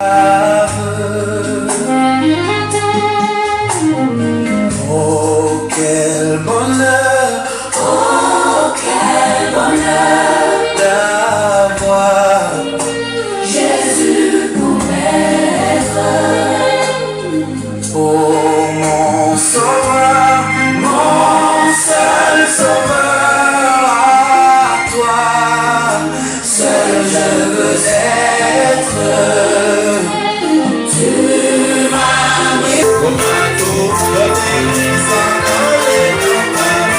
Oh, quel bonheur d'avoir Jésus pour maître. Oh, mon sauveur, mon seul sauveur, à toi seul je veux être. Tu m'as mis au bateau de tes dans les campagnes.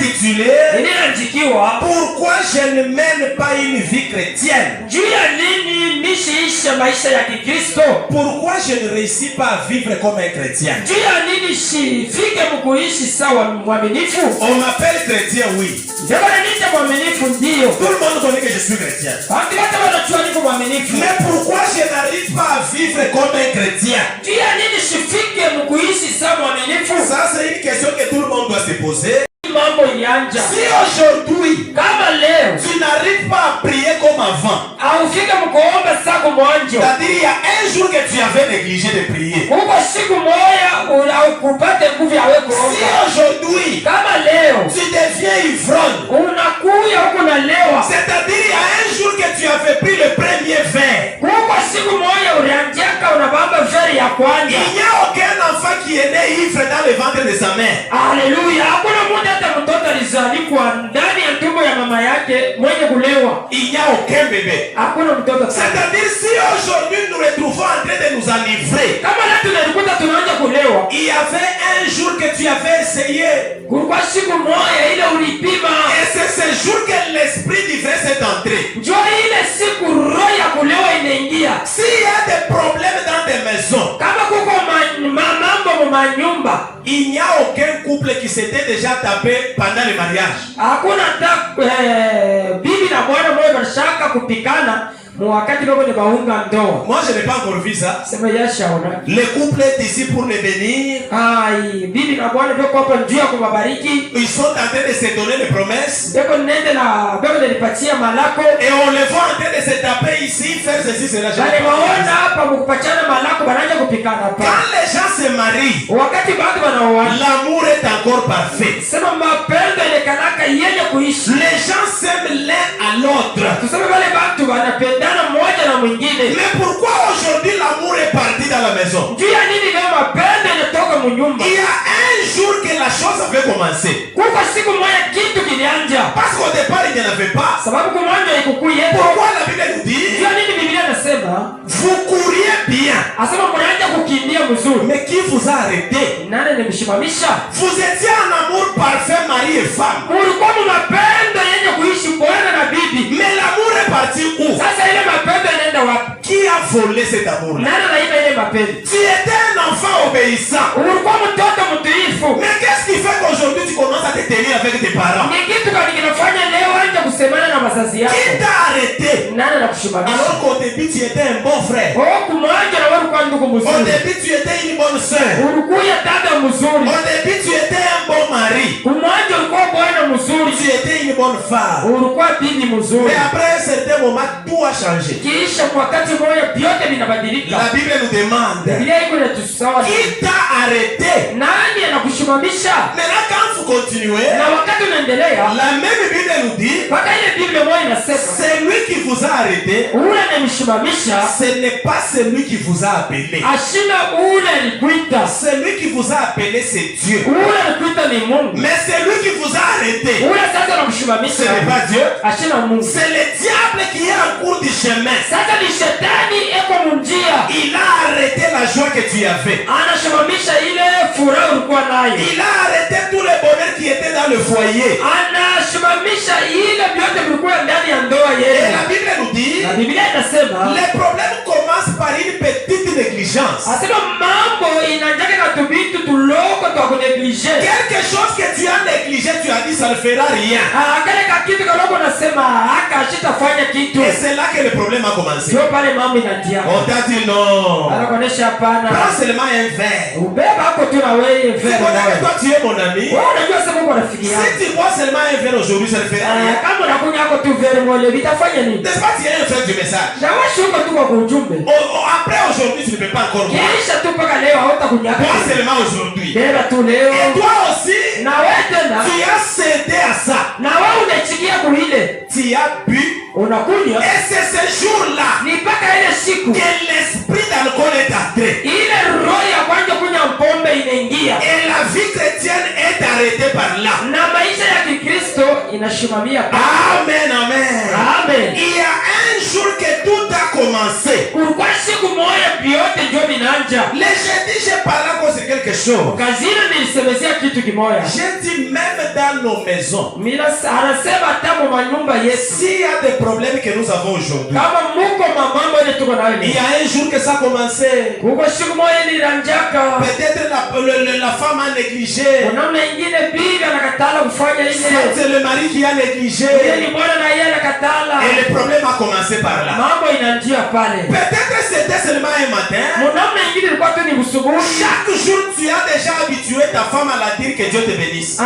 Intitulé Pourquoi je ne mène pas une vie chrétienne? Pourquoi je ne réussis pas à vivre comme un chrétien? On m'appelle chrétien, oui. Tout le monde connaît que je suis chrétien. Mais pourquoi je n'arrive pas à vivre comme un chrétien? Ça, c'est une question que tout le monde doit se poser. Si aujourd'hui tu n'arrives pas à prier comme avant, c'est-à-dire il y a un jour que tu avais négligé de prier. Si aujourd'hui tu deviens ivrogne, c'est-à-dire il y a un jour que tu avais pris le premier verre, il n'y a aucun enfant qui est né ivre dans le ventre de sa mère. Alléluia. Il n'y a aucun bébé. C'est-à-dire si aujourd'hui nous retrouvons en train de nous enivrer, il y avait un jour que tu avais essayé, et c'est ce jour que l'esprit d'ivresse est entré. S'il y a des problèmes dans des maisons, il n'y a aucun couple qui s'était déjà tapé pendant le mariage. Moi, je n'ai pas encore vu ça. Le couple est ici pour le bénir. Ils sont en train de se donner des promesses. Et on les voit en train de se taper ici, faire ceci, cela. Quand les gens se marient, l'amour est encore parfait. Les gens s'aiment l'un à l'autre. mwingine. Mais pourquoi aujourd'hui l'amour est parti dans la maison? Juu ya nini leo mapendo inatoka mnyumba? Il y a un jour que la chose avait commencé. Kuko siku moja kitu kilianja. Parce qu'au départ il n'y en avait pas. Sababu kumwanja ikukuye. Pourquoi la Bible nous dit? Juu ya nini Biblia inasema? Vous couriez bien. Asema mnaanza kukimbia mzuri. Mais qui vous a arrêté? Nani alimshimamisha? Vous étiez en amour parfait mari et femme. Ulikuwa mnapenda yenye kuishi bwana na bibi. Mais l'amour est parti où? Sasa ile mapendo inaenda wapi? Qui a volé cet amour là? Nani anaiba ile mapendo? Tu étais un enfant obéissant. Ulikuwa mtoto mtiifu. Mais qu'est-ce qui fait qu'aujourd'hui tu commences à te tenir avec tes parents? Ni kitu gani kinafanya leo anje kusemana na wazazi yako? Qui t'a arrêté? Nani anakushimamisha? Alors qu'au début tu étais un bon frère. Oh, kumwanja na wewe kwa ndugu Au mzuri. début tu étais une bonne sœur. Ulikuwa dada mzuri. Au début tu étais un bon mari. Kumwanja ulikuwa bwana mzuri. Tu étais une bonne femme. Ulikuwa bibi mzuri. Mais après un certain moment tout a changé. Kisha kwa wakati mmoja vyote vinabadilika. La Bible nous demande. Biblia iko inatusawia. Qui t'a arrêté? Nani anakushimamisha? Maintenant quand vous continuez, Na wakati unaendelea, la même Bible nous dit, mpaka ile Biblia moja inasema, celui qui vous a arrêté, ule anamshimamisha, ce n'est pas celui qui vous a appelé. ashina ule alikuita. Celui qui vous a appelé, c'est Dieu. Ule alikuita ni Mungu. Mais celui qui vous a arrêté, Ule sasa ce anakushimamisha, n'est pas Dieu. ashina Mungu. C'est le diable qui est en cours du chemin. Sasa ni shetani eko munjia. Il a arrêté la joie que tu avais. Anashimamisha ile furaha ulikuwa nayo. Il a arrêté tout le bonheur qui était dans le foyer. Anashimamisha ile vyote vilikuwa ndani ya ndoa Et yenu. la Bible nous dit, Na Biblia inasema, les problèmes commencent par une petite négligence. asema mambo inanjaka na tubitu tuloko twa kuneglige. Quelque chose que tu as négligé, tu as dit ça ne fera rien. Kale kakitu kaloko nasema haka shitafanya kitu. Et c'est là que le problème a commencé. Sio pale mambo inatia. On t'a dit non. Anakuonesha hapana. Prends seulement un verre. Ubeba hapo tu na wewe Tu vema. connais que toi tu es mon ami. Wewe unajua sema uko rafiki yangu. Si tu bois seulement un verre aujourd'hui, ça ne fera rien. Kama unakunywa hapo tu vile mwele vitafanya nini? N'est-ce pas, tu es un frère du message. Na wewe shuka tu kwa ujumbe. Après aujourd'hui, tu ne peux pas encore boire. Kisha tu mpaka leo hautakunywa. Bois seulement aujourd'hui. Beba tu leo. Et toi aussi, Na wewe tena. tu as cédé à ça. Na wewe unachikia kuile. Tu as bu. Unakunywa. Et c'est ce jour-là Ni mpaka ile siku. que l'esprit d'alcool est entré. Ile roho ya kwanza kunywa pombe inaingia. Et la vie chrétienne est arrêtée par là. Na maisha ya Kikristo inashimamia pa. Amen, amen. Amen. Il y a un jour que tout a commencé. Kulikuwa siku moja vyote ndio vinaanza. Les j'ai dit, j'ai parlé encore sur quelque chose. Kazini nilisemezea kitu kimoja. J'ai dit même dans nos maisons. Mina anasema hata kwa manyumba yetu. S'il y a des problèmes que nous avons aujourd'hui, Kama muko mambo ile tuko nayo. il y a un jour que ça a commencé. Kuko siku moja ilianjaka. Peut-être la femme a négligé. Unaona ingine bibi anakatala kufanya ile. C'est le mari qui a négligé. Ile ni bwana na yeye anakatala. Et le problème a commencé par là. Mambo inaanzia pale. Peut-être c'était seulement un matin. Mwanaume ingine ilikuwa tu ni usubuhi. Chaque jour, tu as déjà habitué ta femme à la dire que Dieu te bénisse.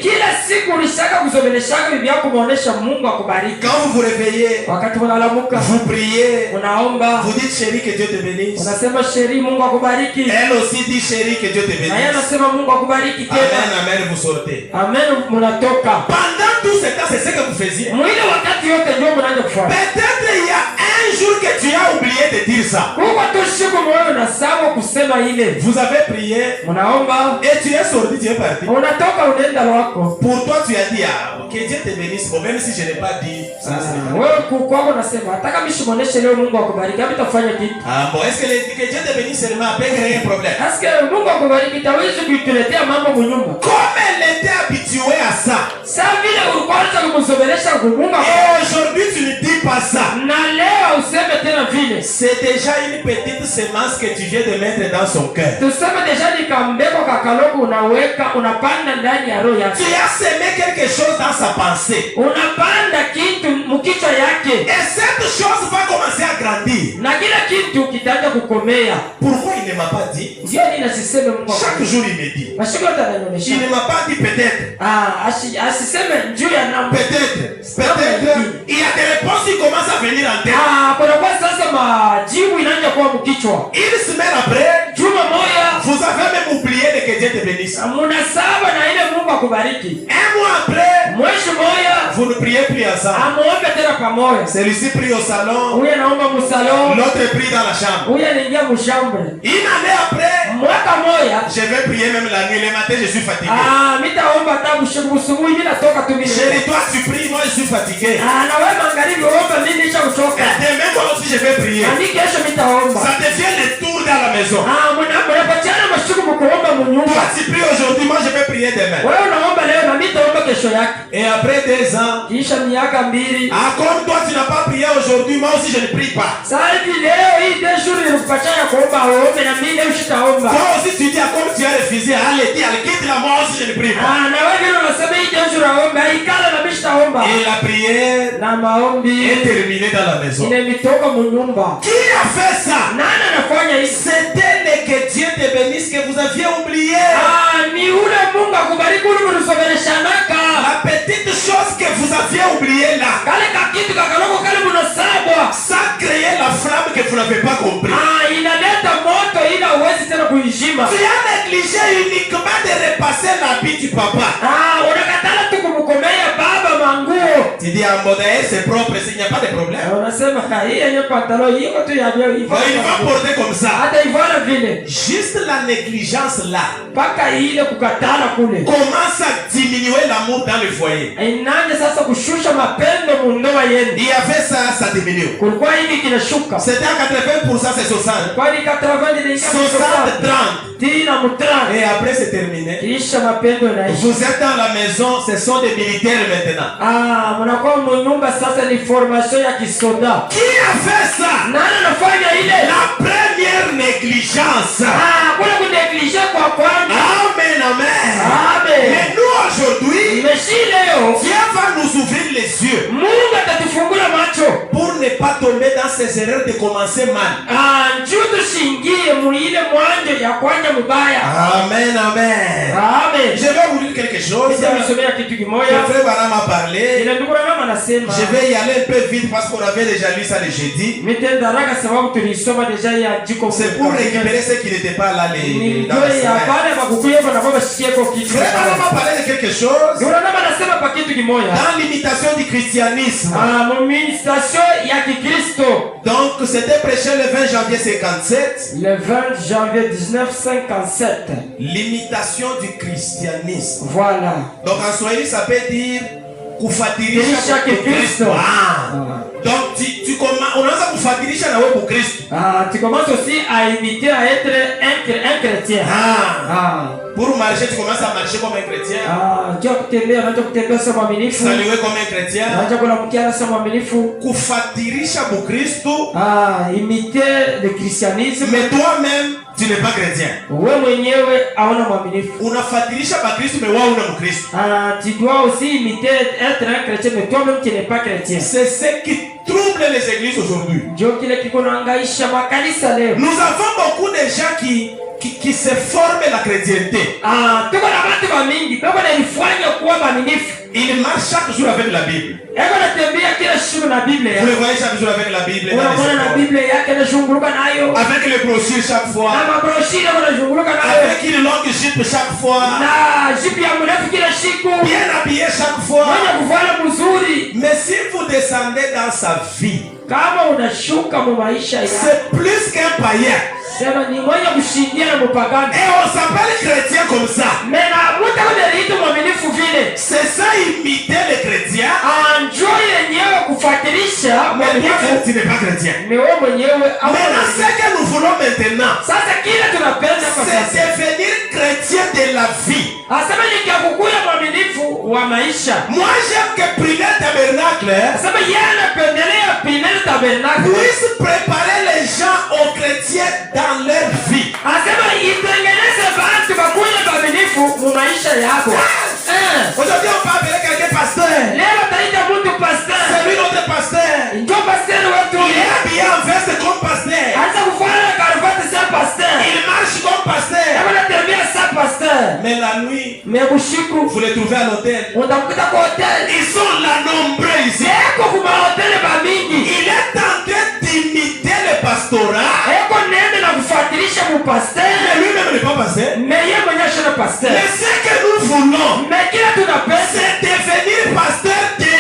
Kila siku ulishaka kuzomeleshaka bibi yako muonesha Mungu akubariki. Quand vous vous réveillez, Wakati unalamuka, vous priez, unaomba, vous dites chérie que Dieu te bénisse. unasema sheri Mungu akubariki. Elle aussi dit chérie que Dieu te Na yeye bénisse. anasema Mungu akubariki Amen, tena. amen, vous sortez. Amen, mnatoka. Pendant tout ce temps, c'est ce que vous faisiez. Mwile wakati yote ndio mnaanza kufanya. Peut-être il y a un jour que tu as oublié de dire ça. Huko tu siku moyo unasahau kusema ile. Vous avez prié Unaomba, et tu es sorti, tu es parti. unatoka unaenda wako. Pour toi, tu as dit, que Dieu te bénisse. Bon, même si je n'ai pas dit ça, c'est pas. Wewe kwako unasema nataka mshimuoneshe leo Mungu akubariki. Hapo utafanya kitu. Bon, est-ce que Dieu te bénisse seulement peut créer un problème? Aske Mungu akubariki tawezi kutuletea mambo munyumba. Comme elle était habituée à ça. Sasa vile ulikuanza kumsogelesha kumunga. Et aujourd'hui, tu ne dis pas ça. Na leo useme tena vile. C'est déjà une petite semence que tu viens de mettre dans son cœur. Tuseme deja ni kambeko kakaloko unaweka unapanda ndani ya roho yake. Tu as semé quelque chose dans sa pensée. Unapanda kitu mkichwa yake. Et cette chose va commencer à grandir. Na kila kitu kitaanza kukomea. Pourquoi il ne m'a pas dit? Ndio nini asiseme Mungu. Chaque jour il me dit. Mashiko atanionyesha. Il ne m'a pas dit peut-être. Asiseme juu ya namba. Peut-être. Il y a des réponses qui commencent à venir en tête. Kuna kwa sasa majibu inaanza kuwa mkichwa. Une semaine après, Juma moja vous avez même oublié de que Dieu te bénisse. munasaba na ile Mungu akubariki. Un mois après, Mwezi moja Vous ne priez plus ensemble. amuombe tena pamoja. Celui-ci prie au salon, Huyu anaomba musalon, l'autre prie dans la chambre. huyu anaingia mushambre. Une année après, Mwaka moja je vais prier même la nuit. Le matin, je suis fatigué. mitaomba tabu busubuhi, mimi natoka tu mimi. Chérie, toi tu pries, moi je suis fatigué. Na wewe magharibi omba, mimi nisha kuchoka. Et demain, moi aussi je vais prier. Ani kesho mitaomba. Ça devient le tour dans la maison. Mnapatiana mashuku mkuomba munyumba. Toi tu pries aujourd'hui, moi je vais prier demain. Wewe unaomba leo na mimi nitaomba kesho yake. Et après 2 ans, Kisha miaka mbili. comme toi tu n'as pas prié aujourd'hui, moi aussi je ne prie pas. Sasa hivi leo hii desho nilikupatia kuomba ombe na mimi leo sitaomba. Toi aussi tu dis, comme tu as refusé, allez, quitte la moi aussi je ne prie pas. Na wewe vile unasema hii desho naomba, ikala na mimi sitaomba. Et la prière Na maombi est terminée dans la maison. inamitoka munyumba. Qui a fait ça? Nani anafanya hivi? C'était le que Dieu te bénisse que vous aviez oublié. Ni ule Mungu akubariki ule mlisogeleshanaka. La petite chose que vous aviez oublié là. Kale kakitu kakaloko kale mnasabwa. Ça créait la flamme que vous n'avez pas compris. Inaleta moto ila uwezi tena kuizima. Tu as négligé uniquement de repasser l'habit du papa. Unakatala tu kumkomea baba manguo. Tu dis à modèle c'est propre, s'il n'y a pas de problème. Unasema hii yenye pantalo iko tu ya leo Il va porter comme ça. Hata ivana vile. Juste la négligence là. Paka ile kukatala kule. Commence à diminuer l'amour dans le foyer. Inaanza sasa kushusha mapendo mundoa yenu. Il y avait ça, ça diminue. Kulikuwa hivi kinashuka. C'était à 80%, c'est 60. Kwani 80 ni 60, 30. Tina mutrana. Et après c'est terminé. Kisha mapendo inaisha. Vous êtes dans la maison, ce sont des militaires maintenant. Mnakuwa mnyumba sasa ni formation ya kisoda. Qui a fait ça? Nani anafanya ile? La première négligence. Kuna kuneglige kwa kwanza. Amen, amen. Amen. Mais nous aujourd'hui, Meshi leo Dieu va nous ouvrir les yeux. Mungu atatufungula macho. Pour ne pas tomber dans ces erreurs de commencer mal. Njoo tushingie muile mwanje ya kwanja mubaya. Amen, amen. Amen. Je vais vous dire quelque chose. Nitasomea kitu kimoja. Le frère Baram a parlé. Ile ndugu mama anasema. Je vais y aller un peu vite parce qu'on avait déjà lu ça le jeudi. Mitenda haraka sababu tulisoma deja ya jiko. C'est pour récupérer ceux qui n'étaient pas là les dans la ya semaine. baada ya kukuya na baba sikieko kitu. Frère Baram a parlé de quelque chose. Ndugu mama anasema pa kitu kimoja. Dans l'imitation du christianisme. Muminisation ya Kikristo. Donc c'était prêché le 20 janvier 57. Le 20 janvier 1957. L'imitation du christianisme. Voilà. Donc en Swahili ça peut dire kufuatilisha Kristo. Donc tu commences, unaanza kufuatilisha na wewe Kristo. Tu commences aussi à imiter à être un chrétien. Pour marcher, tu commences à marcher comme un chrétien. Saluer comme un chrétien. Kufuatilisha Kristo. Imiter le christianisme. Mais toi-même tu n'es pas chrétien. Wewe mwenyewe hauna mwaminifu. Unafuatilisha Kristo mais wewe una Mkristo. Tu dois aussi imiter être un chrétien mais toi-même tu n'es pas chrétien. C'est ce qui trouble les églises aujourd'hui. Nous avons beaucoup de gens qui se forment la chrétienté. Il marche chaque jour avec la Bible. Vous le voyez chaque jour avec la Bible. Avec les brochures chaque fois. Avec une longue jupe chaque fois. Bien habillé chaque fois. Mais si vous descendez dans sa vie, c'est plus qu'un païen. Et on s'appelle chrétien comme ça. C'est ça imiter les chrétiens. Mais toi tu n'es pas chrétien. Maintenant ce que nous voulons maintenant, c'est devenir chrétien de la vie. Moi j'aime que primaire tabernacle puisse préparer les gens aux chrétiens dans leur vie. Aujourd'hui on va appeler quelqu'un pasteur. C'est lui notre pasteur. Il est habillé en veste comme pasteur. Il marche comme pasteur. Mais la nuit, vous les trouvez à l'hôtel. Ils sont là nombreux ici. Il est en train d'imiter le pastorat. Mais lui-même n'est pas pasteur. Mais ce que nous voulons, c'est devenir pasteur de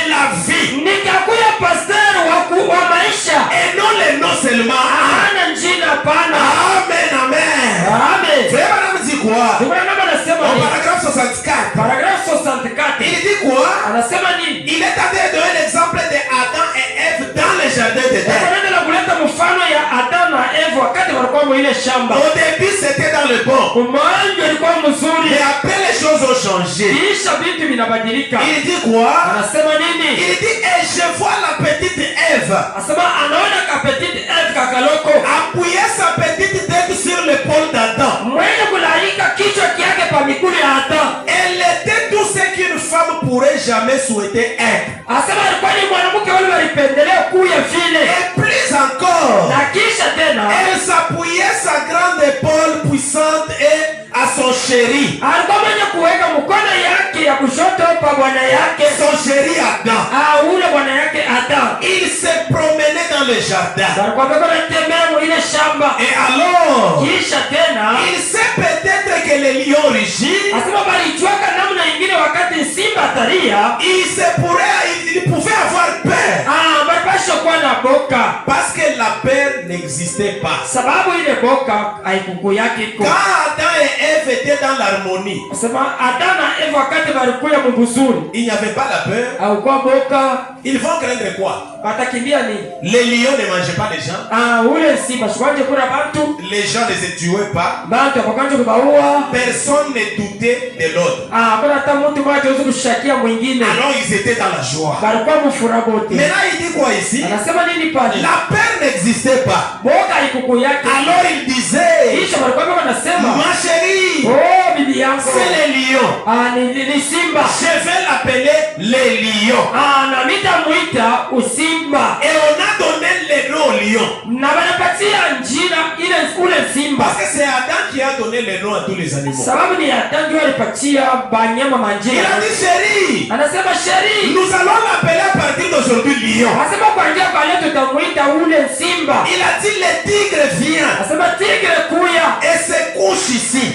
seulement un. Amen, amen. Vraiment, on dit quoi? Au paragraphe 64. Paragraphe 64. Il dit quoi? Il est en train de donner l'exemple d'Adam et Ève dans le jardin d'Éden. Au début, c'était dans le bon. Mais après, les choses ont changé. Il dit quoi? Il dit, et je vois la petite Ève appuyer sa petite tête sur l'épaule d'Adam. Elle était tout ce qu'une femme pourrait jamais souhaiter être. Et plus encore, elle s'appuyait sa grande épaule puissante et à son chéri. Son chéri Adam. Il se promenait dans le jardin. Et alors, il sait peut-être que les lions rugissent. Il pouvait avoir peur. Parce que la peur n'existait pas. Quand Adam et Ève étaient dans l'harmonie, il n'y avait pas la peur. Ils vont craindre quoi? Les lions ne mangeaient pas les gens. Les gens ne se tuaient pas. Personne ne doutait de l'autre. Alors ils étaient dans la joie. Maintenant il dit quoi ici? La peur n'existait pas. Alors il disait, ma chérie, c'est les lions. Je vais l'appeler les lions. Et on a donné les noms aux lions. Parce que c'est Adam qui a donné les noms à tous les animaux. Il a dit chérie, nous allons l'appeler à partir d'aujourd'hui lion. Il a dit le tigre vient et se couche ici.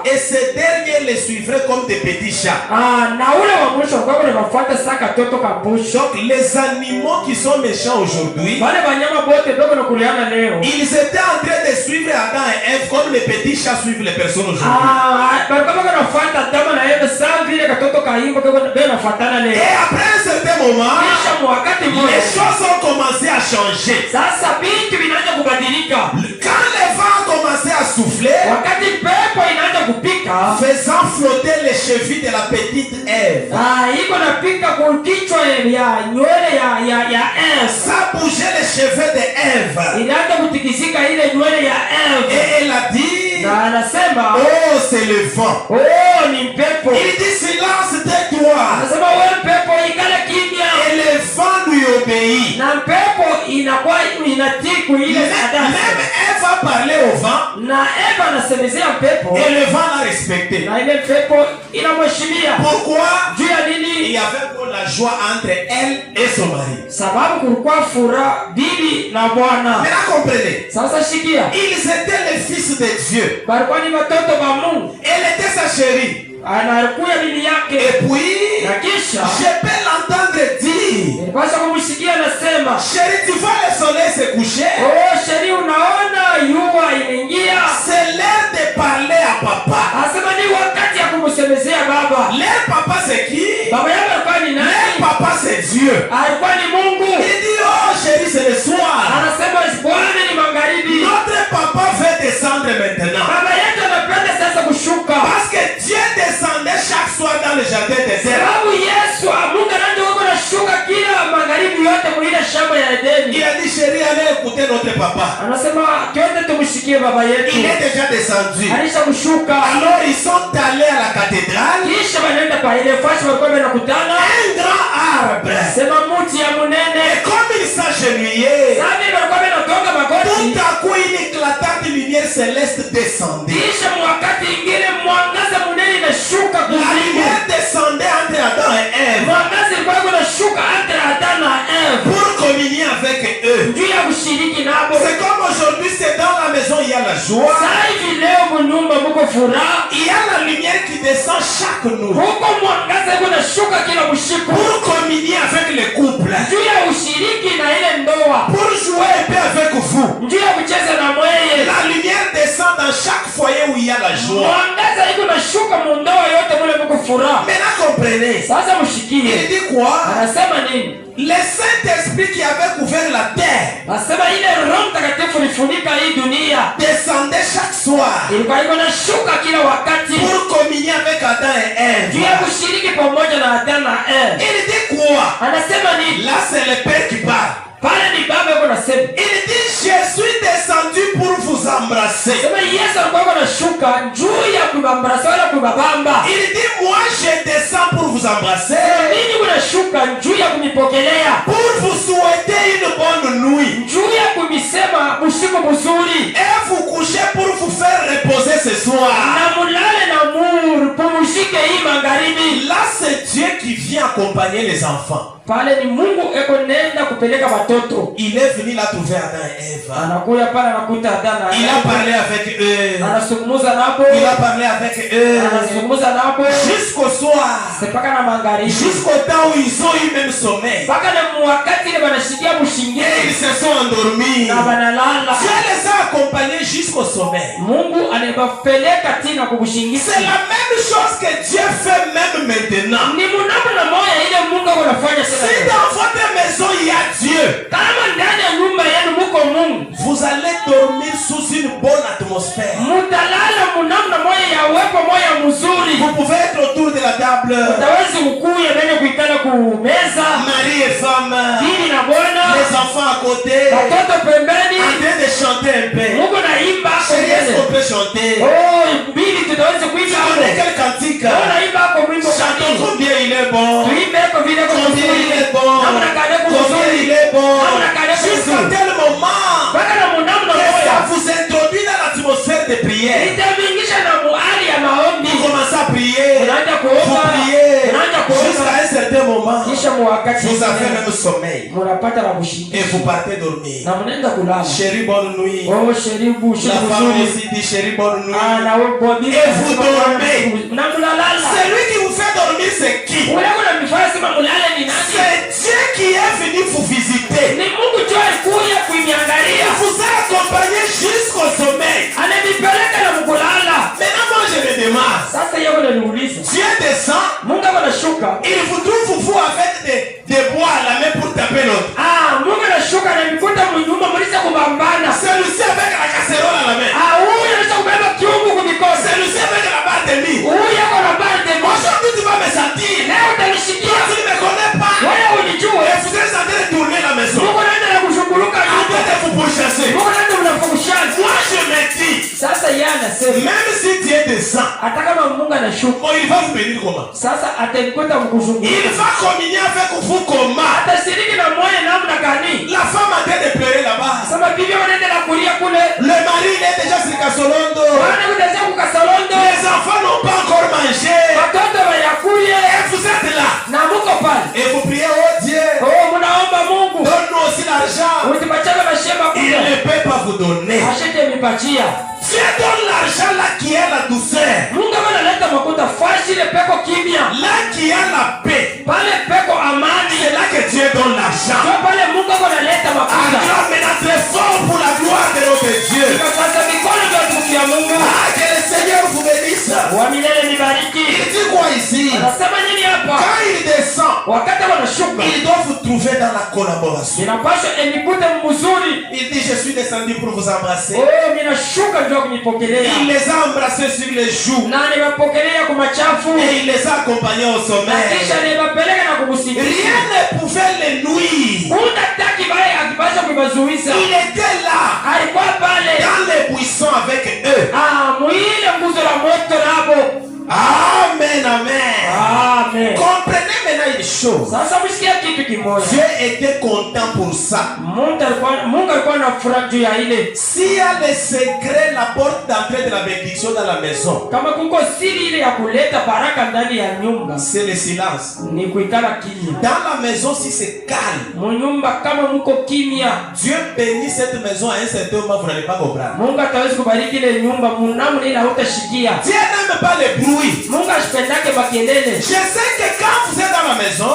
Et ces derniers les suivraient comme des petits chats. Donc les animaux qui sont méchants aujourd'hui, ils étaient en train de suivre Adam et Ève comme les petits chats suivent les personnes aujourd'hui. Et après un certain moment, les choses ont commencé à changer. Quand les vents ont commencé à souffler, faisant flotter les chevilles de la petite Ève, ça bougeait les cheveux de Ève. Et elle a dit, oh c'est le vent. Il dit silence, tais-toi. Et le vent lui obéit. Même Ève a parlé au vent. Et le vent l'a respecté. Pourquoi? Il y avait pour la joie entre elle et son mari. Maintenant comprenez. Ils étaient les fils de Dieu. Elle était sa chérie. Et puis, je peux l'entendre dire, chérie, tu vois le soleil se coucher. C'est l'heure de parler à papa. Leur papa c'est qui? Leur papa c'est Dieu. Il dit, oh chérie, c'est le soir. Notre papa veut descendre maintenant. Parce que Dieu descendait chaque soir dans le jardin des Èves. Il a dit chérie, allez écouter notre papa. Il est déjà descendu. Alors ils sont allés à la cathédrale. Un grand arbre. Et comme il s'agenouillait, tout à coup une éclatante lumière céleste descendait. La lumière descendait entre Adam et Ève pour communier avec eux. C'est comme aujourd'hui, c'est dans la maison il y a la joie. mko furaha. Il y a la lumière qui descend chaque nuit. Huko mwangaza yuko nashuka kila usiku. Pour communier avec les couples. Juu ya ushiriki na ile ndoa. Pour jouer un peu avec vous. Juu ya kucheza na mweye. La lumière descend dans chaque foyer où il y a la joie. Mwangaza yuko nashuka mu ndoa yote mule mko furaha. Maintenant comprenez. Sasa mshikie. Il dit quoi? Anasema nini? Le Saint-Esprit qui avait couvert la terre. Anasema ile Roho Mtakatifu ilifunika hii dunia. Descendait chaque soir. Ilikuwa iko nashuka kila wakati. Pour communier avec Adam et Ève. Juu ya kushiriki pamoja na Adam na Eve. Il dit quoi? Anasema nini? Là c'est le Père qui parle. Pale ni baba yuko nasema. Il dit je suis descendu pour vous embrasser. Sema Yesu alikuwa anashuka juu ya kubambrasa wala kubabamba. Il dit moi je descends pour vous embrasser. Nini unashuka juu ya kunipokelea? Pour vous souhaiter une bonne nuit. Juu ya kumisema usiku mzuri. Et vous coucher pour vous faire reposer ce soir. Na mulale na muru pumzike hii magharibi. Là c'est Dieu qui vient accompagner les enfants. Pale ni Mungu eko nenda kupeleka watoto. Il est venu là trouver Adam et Ève. Anakuya pale anakuta Adam na Eve. Il a parlé avec eux. Anazungumza nabo. Il a parlé avec eux. Anazungumza nabo. Jusqu'au soir. Sepaka na magharibi. Jusqu'au temps où ils ont eu même sommeil. Paka na wakati ile banashikia bushinge. Et ils se sont endormis. Na banalala. Dieu les a accompagnés jusqu'au sommeil. Mungu anabapeleka tena kubushingisi. C'est la même chose que Dieu fait même maintenant. Ni munapo na moya ile Mungu anafanya. Si dans votre maison il y a Dieu, kama ndani ya nyumba yenu mko Mungu, vous allez dormir sous une bonne atmosphère. Mutalala munamna moya ya uwepo moya mzuri. Vous pouvez être autour de la table. Utawezi ukuye mbele kuikala ku meza. Mari et femme. Bibi na bwana. Les enfants à côté. Watoto pembeni. En train de chanter un peu. Mungu naimba hapo. Est-ce qu'on peut chanter? Oh, bibi tutaweza kuimba hapo. Chantez quel cantique? Naimba hapo mwimbo. Chantons combien il est bon. Tuimbe hapo vile kwa combien il est bon. Combien il est bon. Jusqu'à tel moment que ça vous introduit dans l'atmosphère de prière. Vous commencez à prier. Vous priez. Jusqu'à un certain moment, vous avez même sommeil. Et vous partez dormir. Chérie, bonne nuit. La femme aussi dit chérie, bonne nuit. Et vous dormez. Celui qui vous fait dormir, c'est qui? C'est Dieu qui est venu vous visiter. Il vous a accompagné jusqu'au sommeil. Maintenant moi je me demande. Dieu descend. Il vous trouve vous avec des bois à la main pour taper l'autre. Celui-ci avec la casserole à la main. Celui-ci avec la barre de mie. Aujourd'hui tu vas me sentir. Toi tu ne me connais pas. Et vous êtes en train de tourner la maison. En train de vous pourchasser. Moi je me dis. Même si Dieu descend. Il va vous bénir comment? Il va communier avec vous comment? La femme a train de pleurer là-bas. Le mari il est déjà sur Kasolondo. Les enfants n'ont pas encore mangé. Et vous êtes là. Et vous priez, oh Dieu, donne-nous aussi l'argent. Il ne peut pas vous donner. Dieu donne l'argent là qui est la douceur. Là qui a la paix. C'est là que Dieu donne l'argent. Acclame maintenant très fort pour la gloire de notre Dieu. Ah, que le Seigneur vous bénisse. Il dit quoi ici? Quand il descend, il doit vous trouver dans la collaboration. Il dit je suis descendu pour vous embrasser. Il les a embrassés sur les joues. Et il les a accompagnés au sommeil. Rien ne pouvait les nuire. Il était là dans les buissons avec eux. Amen, amen. Comprenez maintenant une chose. Sasa msikia kitu kimoja. Dieu était content pour ça. Mungu alikuwa na furaha juu ya ile. S'il y a le secret, la porte d'entrée de la bénédiction dans la maison, kama kuko siri ile ya kuleta baraka ndani ya nyumba, c'est le silence. Ni kuikala kimya. Dans la maison, si c'est calme, munyumba kama muko kimya, Dieu bénit cette maison à un certain moment, vous n'allez pas comprendre. Mungu ataweza kubariki ile nyumba mnamo ile hautashikia. Dieu n'aime pas le bruit. Mungu asipendake makelele. Je sais que quand vous êtes dans la maison,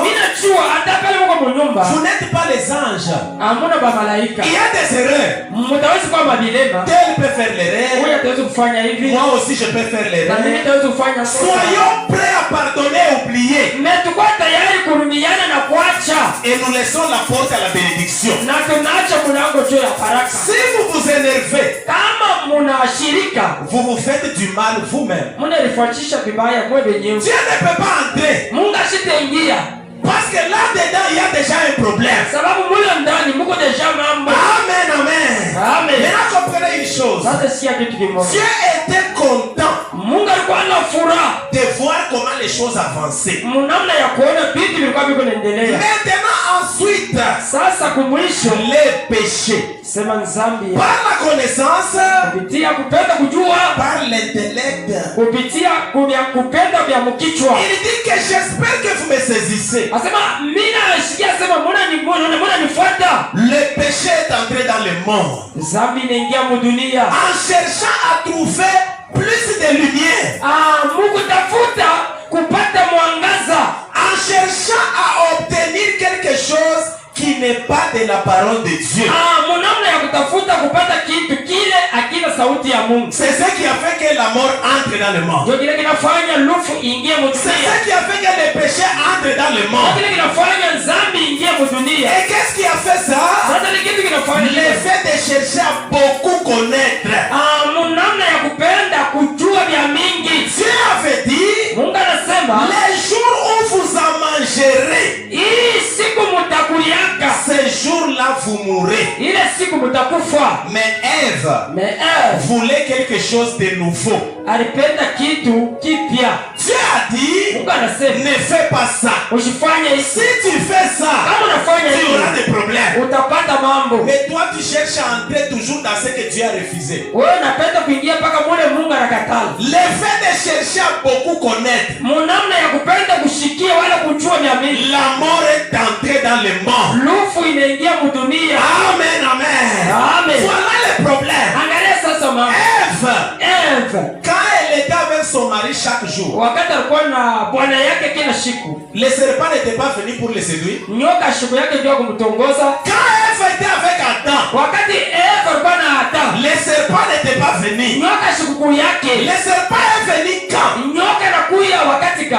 vous n'êtes pas les anges. Il y a des erreurs. Tel peut faire l'erreur. Moi aussi je peux faire l'erreur. Soyons prêts à pardonner et oublier. Et nous laissons la porte à la bénédiction. Si vous vous énervez, vous vous faites du mal vous-même. Dieu ne peut pas entrer. Parce que là-dedans, il y a déjà un problème. Amen, amen. Maintenant, comprenez une chose. Dieu était content de voir comment les choses avançaient. Maintenant, ensuite, les péchés. Par la connaissance, par l'intellect. Il dit que j'espère que vous me saisissez. Le péché est entré dans le monde. En cherchant à trouver plus de lumière. En cherchant à obtenir quelque chose qui n'est pas de la parole de Dieu. C'est ce qui a fait que la mort entre dans le monde. C'est ce qui a fait que le péché entre dans le monde. Et qu'est-ce qui a fait ça? Le fait de chercher à beaucoup connaître. Dieu avait dit, les jours où vous en mangerez, ces jours-là vous mourrez. Mais Ève voulait quelque chose de nouveau. Dieu a dit, ne fais pas ça. Si tu fais ça, tu auras des problèmes. Mais toi tu cherches à entrer toujours dans ce que Dieu a refusé. Le fait de chercher à beaucoup connaître, la mort est entrée dans le monde. Amen, amen. Voilà le problème. Ève, quand elle était avec son mari chaque jour, le serpent n'était pas venu pour le séduire. Quand Ève était avec Adam, le serpent n'était pas venu. Le serpent est venu quand?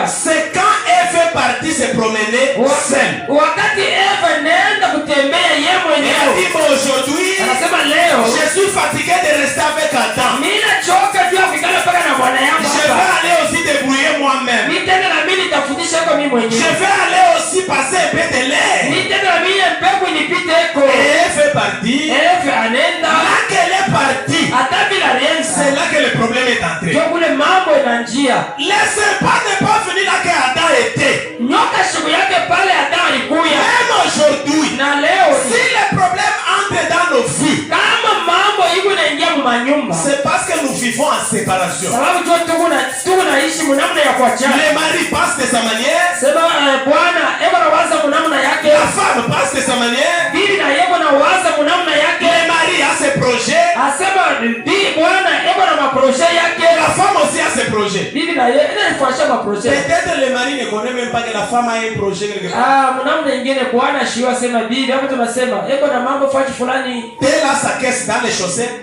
C'est quand Ève est partie se promener seule. Elle dit aujourd'hui, je suis fatigué de rester avec Adam. Je vais aller aussi débrouiller moi-même. Je vais aller aussi passer un peu de lait. Et elle fait partie. Là qu'elle est partie, c'est là que le problème est entré. Le serpent n'est pas venu là qu'Adam était. Même aujourd'hui, si le problème entre dans nos vies, c'est parce que nous vivons en séparation. Le mari passe de sa manière, la femme passe de sa manière, le mari a ses projets, la femme aussi a ses projets. Peut-être le mari ne connaît même pas que la femme a un projet quelque part. Elle a sa caisse dans les chaussettes.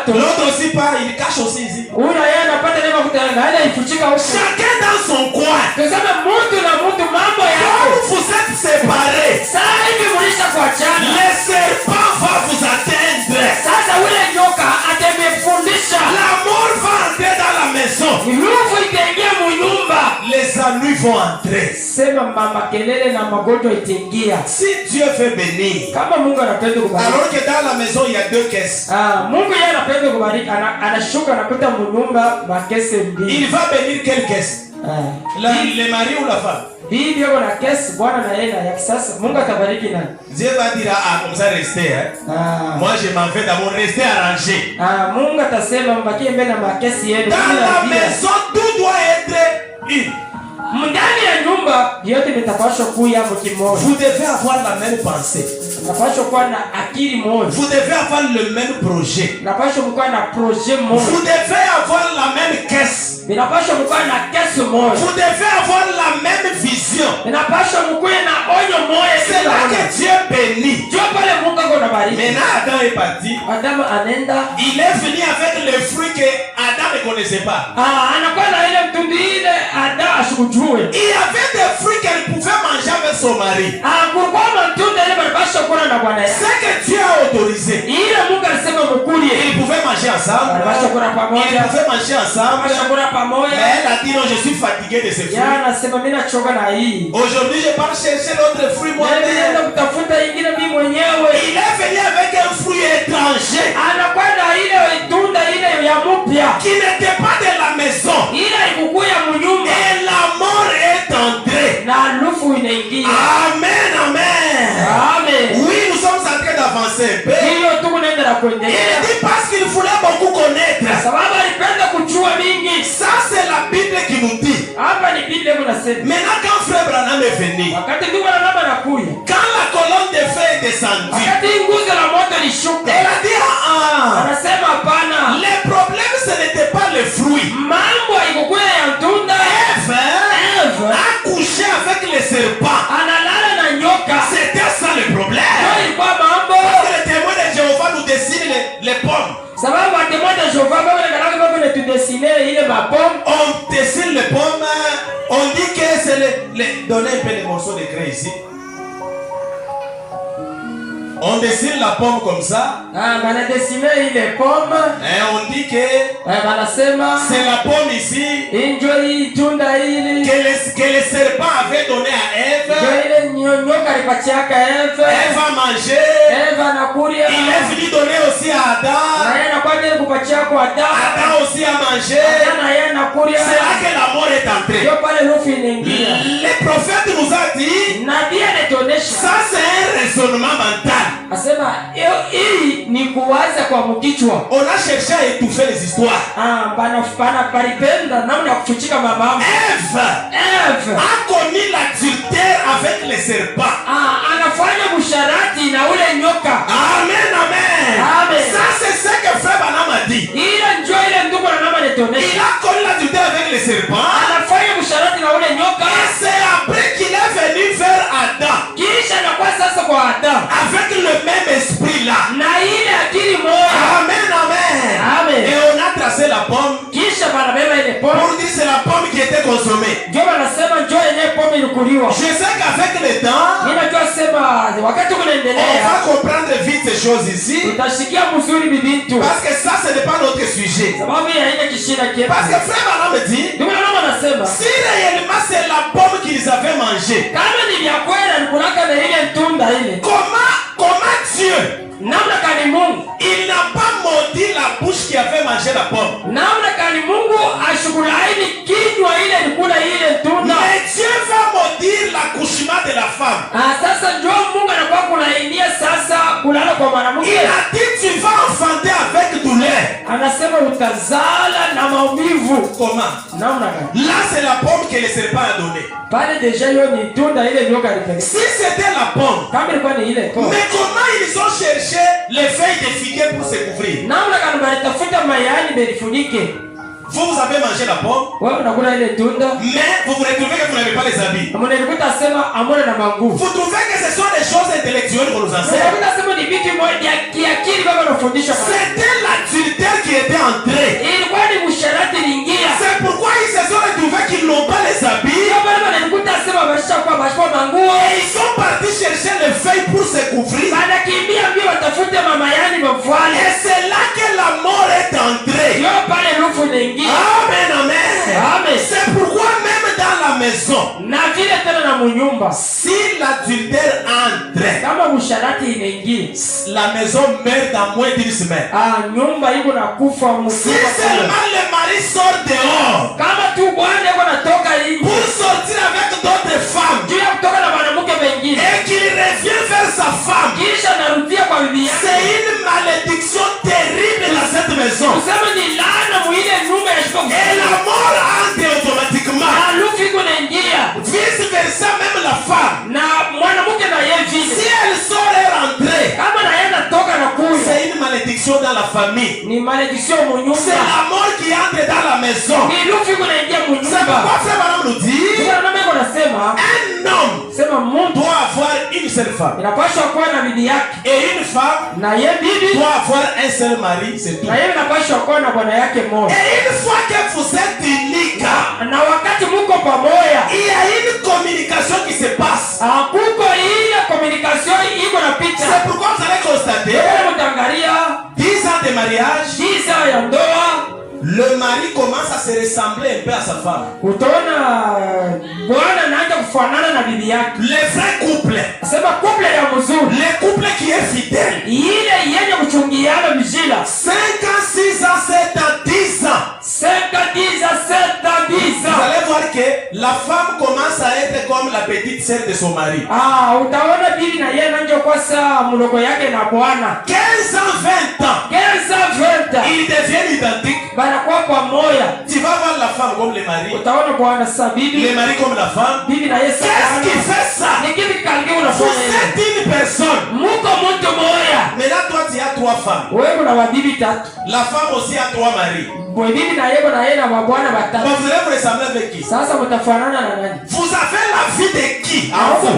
L'autre aussi part, il cache aussi ici. Chacun dans son coin. Quand vous êtes séparés, le serpent va vous atteindre. La mort va entrer dans la maison. Les ennuis vont entrer. Si Dieu veut bénir, alors que dans la maison il y a deux caisses, il va bénir quelle caisse? Le mari ou la femme? Bibi yako na kesi bwana na yeye ya kisasa. Mungu atabariki nani? Dieu va dire comme ça rester Moi je m'en vais d'abord rester arrangé. Mungu atasema mbakie mbele na makesi yenu. Dans la maison tout doit être une. Ndani ya nyumba yote vitapaswa kuya mkimoja. Vous devez avoir la même pensée. Napaswa kuwa na akili moja. Vous devez avoir le même projet. Napaswa kuwa na projet moja. Vous devez avoir la même caisse. Napaswa kuwa na kesi moja. Vous devez avoir la même vision. Napaswa kuwa na onyo moja. C'est là que Dieu bénit. Dieu pale Mungu anabariki. Maintenant Adam est parti. Adam anenda. Il est venu avec les fruits que Adam ne connaissait pas. Anakuwa na ile mtunda ile Adam ashukujue. Il y avait des fruits qu'elle pouvait manger avec son mari. Kulikuwa matunda ile balipaswa kula na bwana yake. C'est que Dieu a autorisé. Ile Mungu alisema mkulie. Ils pouvaient manger ensemble. Balipaswa kula pamoja. Ils pouvaient manger ensemble. Balipaswa kula pamoja. Mais elle a dit non, je suis fatigué de ces fruits. Yana anasema mimi nachoka na hii. Aujourd'hui je pars chercher l'autre fruit moi-même. Nenda kutafuta ingine mimi mwenyewe. Il est venu avec un fruit étranger. Anakwenda ile tunda ile ya mpya. Qui n'était pas de la maison. Ile ikukuya mnyumba. Et la mort est entrée. Na lufu inaingia. Amen, amen. Amen. Oui, nous sommes en train d'avancer un peu. Hiyo tu kunaenda na kuendelea. Il dit parce qu'il voulait beaucoup connaître. Sababu alipenda kujua mingi. Ça c'est la Bible qui nous dit. Hapa ni Biblia inasema. Maintenant quand frère Branham est venu. Wakati ndugu Branham anakuja. Quand la colonne de feu est descendue. Wakati nguzo la moto lishuka. Elle a dit anasema hapana. Le problème ce n'était pas le fruit. Mambo haikukuwa ya tunda. Ève a couché avec le serpent. Analala na nyoka. C'était ça le problème. Ilikuwa mambo. Parce que les témoins de Jéhovah nous dessinent les pommes. Sababu témoins de Jéhovah baba tu dessiner ile mapombe. On dessine les pommes. On dit que c'est les donnez un peu de morceaux de craie ici. On dessine la pomme comme ça. Bana dessiner ile pomme. Et on dit que banasema c'est la pomme ici. Enjoy tunda ile que le serpent avait donné à Ève. Ile nyoka alipatiaka Ève. Ève a mangé. Ève anakulia. Il est venu donner aussi à Adam. Na yeye anakwenda kupatia kwa Adam. Adam aussi a mangé. Na yeye anakulia. C'est là que la mort est entrée. Ndio pale lufu inaingia. Le prophète nous a dit. Nabii anatuonesha. Ça c'est un raisonnement mental. Asema hii ni kuwaza kwa mkichwa. On a cherché à étouffer les histoires. Bana paripenda namna kufuchika mama. Ève a commis l'adultère avec les serpents. Anafanya musharati na ule nyoka. Amen, amen. Amen. Ça c'est ce que frère Branham a dit. Ile njoo ile ndugu Branham anatuonesha. Il a commis l'adultère avec les serpents. Anafanya musharati na ule nyoka. Et c'est après qu'il est venu vers Adam. Kisha anakuwa sasa kwa Adam. Avec le même esprit là. Na ile akili moja. Amen, amen. Amen. Et on a tracé la pomme. Kisha banabeba ile pomme. Pour dire c'est la pomme qui était consommée. Ndio wanasema njoo yenye pomme ilikuliwa. Je sais qu'avec le temps. Ninajua sema wakati kunaendelea. On va comprendre vite ces choses ici. Tutashikia mzuri bibintu. Parce que ça ce n'est pas notre sujet. Sababu haina kishina kile. Parce que frère Branham me dit. Ndio maana anasema. Si réellement c'est la pomme qu'ils avaient mangée. Kama ni vya kweli nikulaka na ile tunda ile. Comment Dieu namna kani Mungu il n'a pas maudit la bouche qui avait mangé la pomme. Namna kani Mungu ashukulaini kinywa ile ilikula ile tunda. Mais Dieu va maudire l'accouchement de la femme. Sasa ndio Mungu anakuwa kulainia sasa kulala kwa mwanamke. Il a dit tu vas enfanter avec douleur. Anasema utazala na maumivu. Comment? Namna gani? Là c'est la pomme que le serpent a donnée. Pale déjà hiyo ni tunda ile nyoka alipeleka. Si c'était la pomme. Kama ilikuwa ni ile pomme. Mais comment ils ont cherché les feuilles de figuier pour se couvrir? Namna gani balitafuta mayani belifunike. Vous avez mangé la pomme. Wewe unakula ile tunda. Mais vous vous retrouvez que vous n'avez pas les habits. Mnalikuta sema amona na manguvu. Vous trouvez que ce sont des choses intellectuelles qu'on nous enseigne. Mnalikuta sema ni vitu moja kiakili baba anafundisha. C'était l'adultère qui était entré. Ilikuwa ni musharati lingia. C'est pourquoi ils se sont retrouvés qu'ils n'ont pas les habits. Mnalikuta sema bashakuwa manguo. Et ils sont partis chercher les feuilles pour se couvrir. Wanakimbia mbio watafute mama yani mavwali. Et c'est là que la mort est entrée. Yo pale rufu inaingia. Amen, amen. Amen. C'est pourquoi même dans la maison. Na vile tena na munyumba. Si l'adultère entre. Kama musharati inaingia. La maison meurt dans moins d'une semaine. Nyumba iko na kufa Si seulement le mari sort dehors. Kama tu bwana yuko natoka dans la famille. Ni malédiction mu nyumba. C'est la mort qui entre dans la maison. Ni lufu kunaingia mu nyumba. C'est pourquoi frère Branham nous dit un homme doit avoir une seule femme. Inapaswa kuwa na bibi yake. Et une femme na ye bibi doit avoir un seul mari, c'est tout. Na yeye inapaswa kuwa na bwana yake mmoja. Et une fois que vous êtes unique, na wakati muko pamoja, il y a une communication qui se passe. Kuko ile communication iko na picha. C'est pourquoi vous allez constater 10 ans de mariage, 10 ans ya ndoa, le mari commence à se ressembler un peu à sa femme. Utaona bwana anaanza kufanana na bibi yake. Le vrai couple, sema couple ya mzuri, le couple qui est fidèle, ile yenye kuchungiana vizila 5 ans, 6 ans, 7 ans, 10 ans, 5 ans, 10 ans, 7 ans, 10 ans. Vous allez voir que la femme commence à être comme la petite sœur de son mari. Utaona bibi na yeye anaanza kuwa saa mdogo yake na bwana. 15 ans, 20 ans, 15 ans, 20 ans, ils deviennent identiques. Banakuwa pamoja. Tu vas voir la femme comme le mari, utaona bwana sasa bibi, le mari comme la femme. Bibi na yeye qu'est-ce qui fait ça? Ni kipi kangi unafanya? Vous êtes une personne. Muko mtu mmoja. Mais là toi tu as 3 femmes. Wewe una wabibi 3. La femme aussi a 3 maris. Bibi na yeye na mabwana 3. Vous allez vous ressembler avec qui? Sasa mtafanana na nani? Vous avez la vie de qui?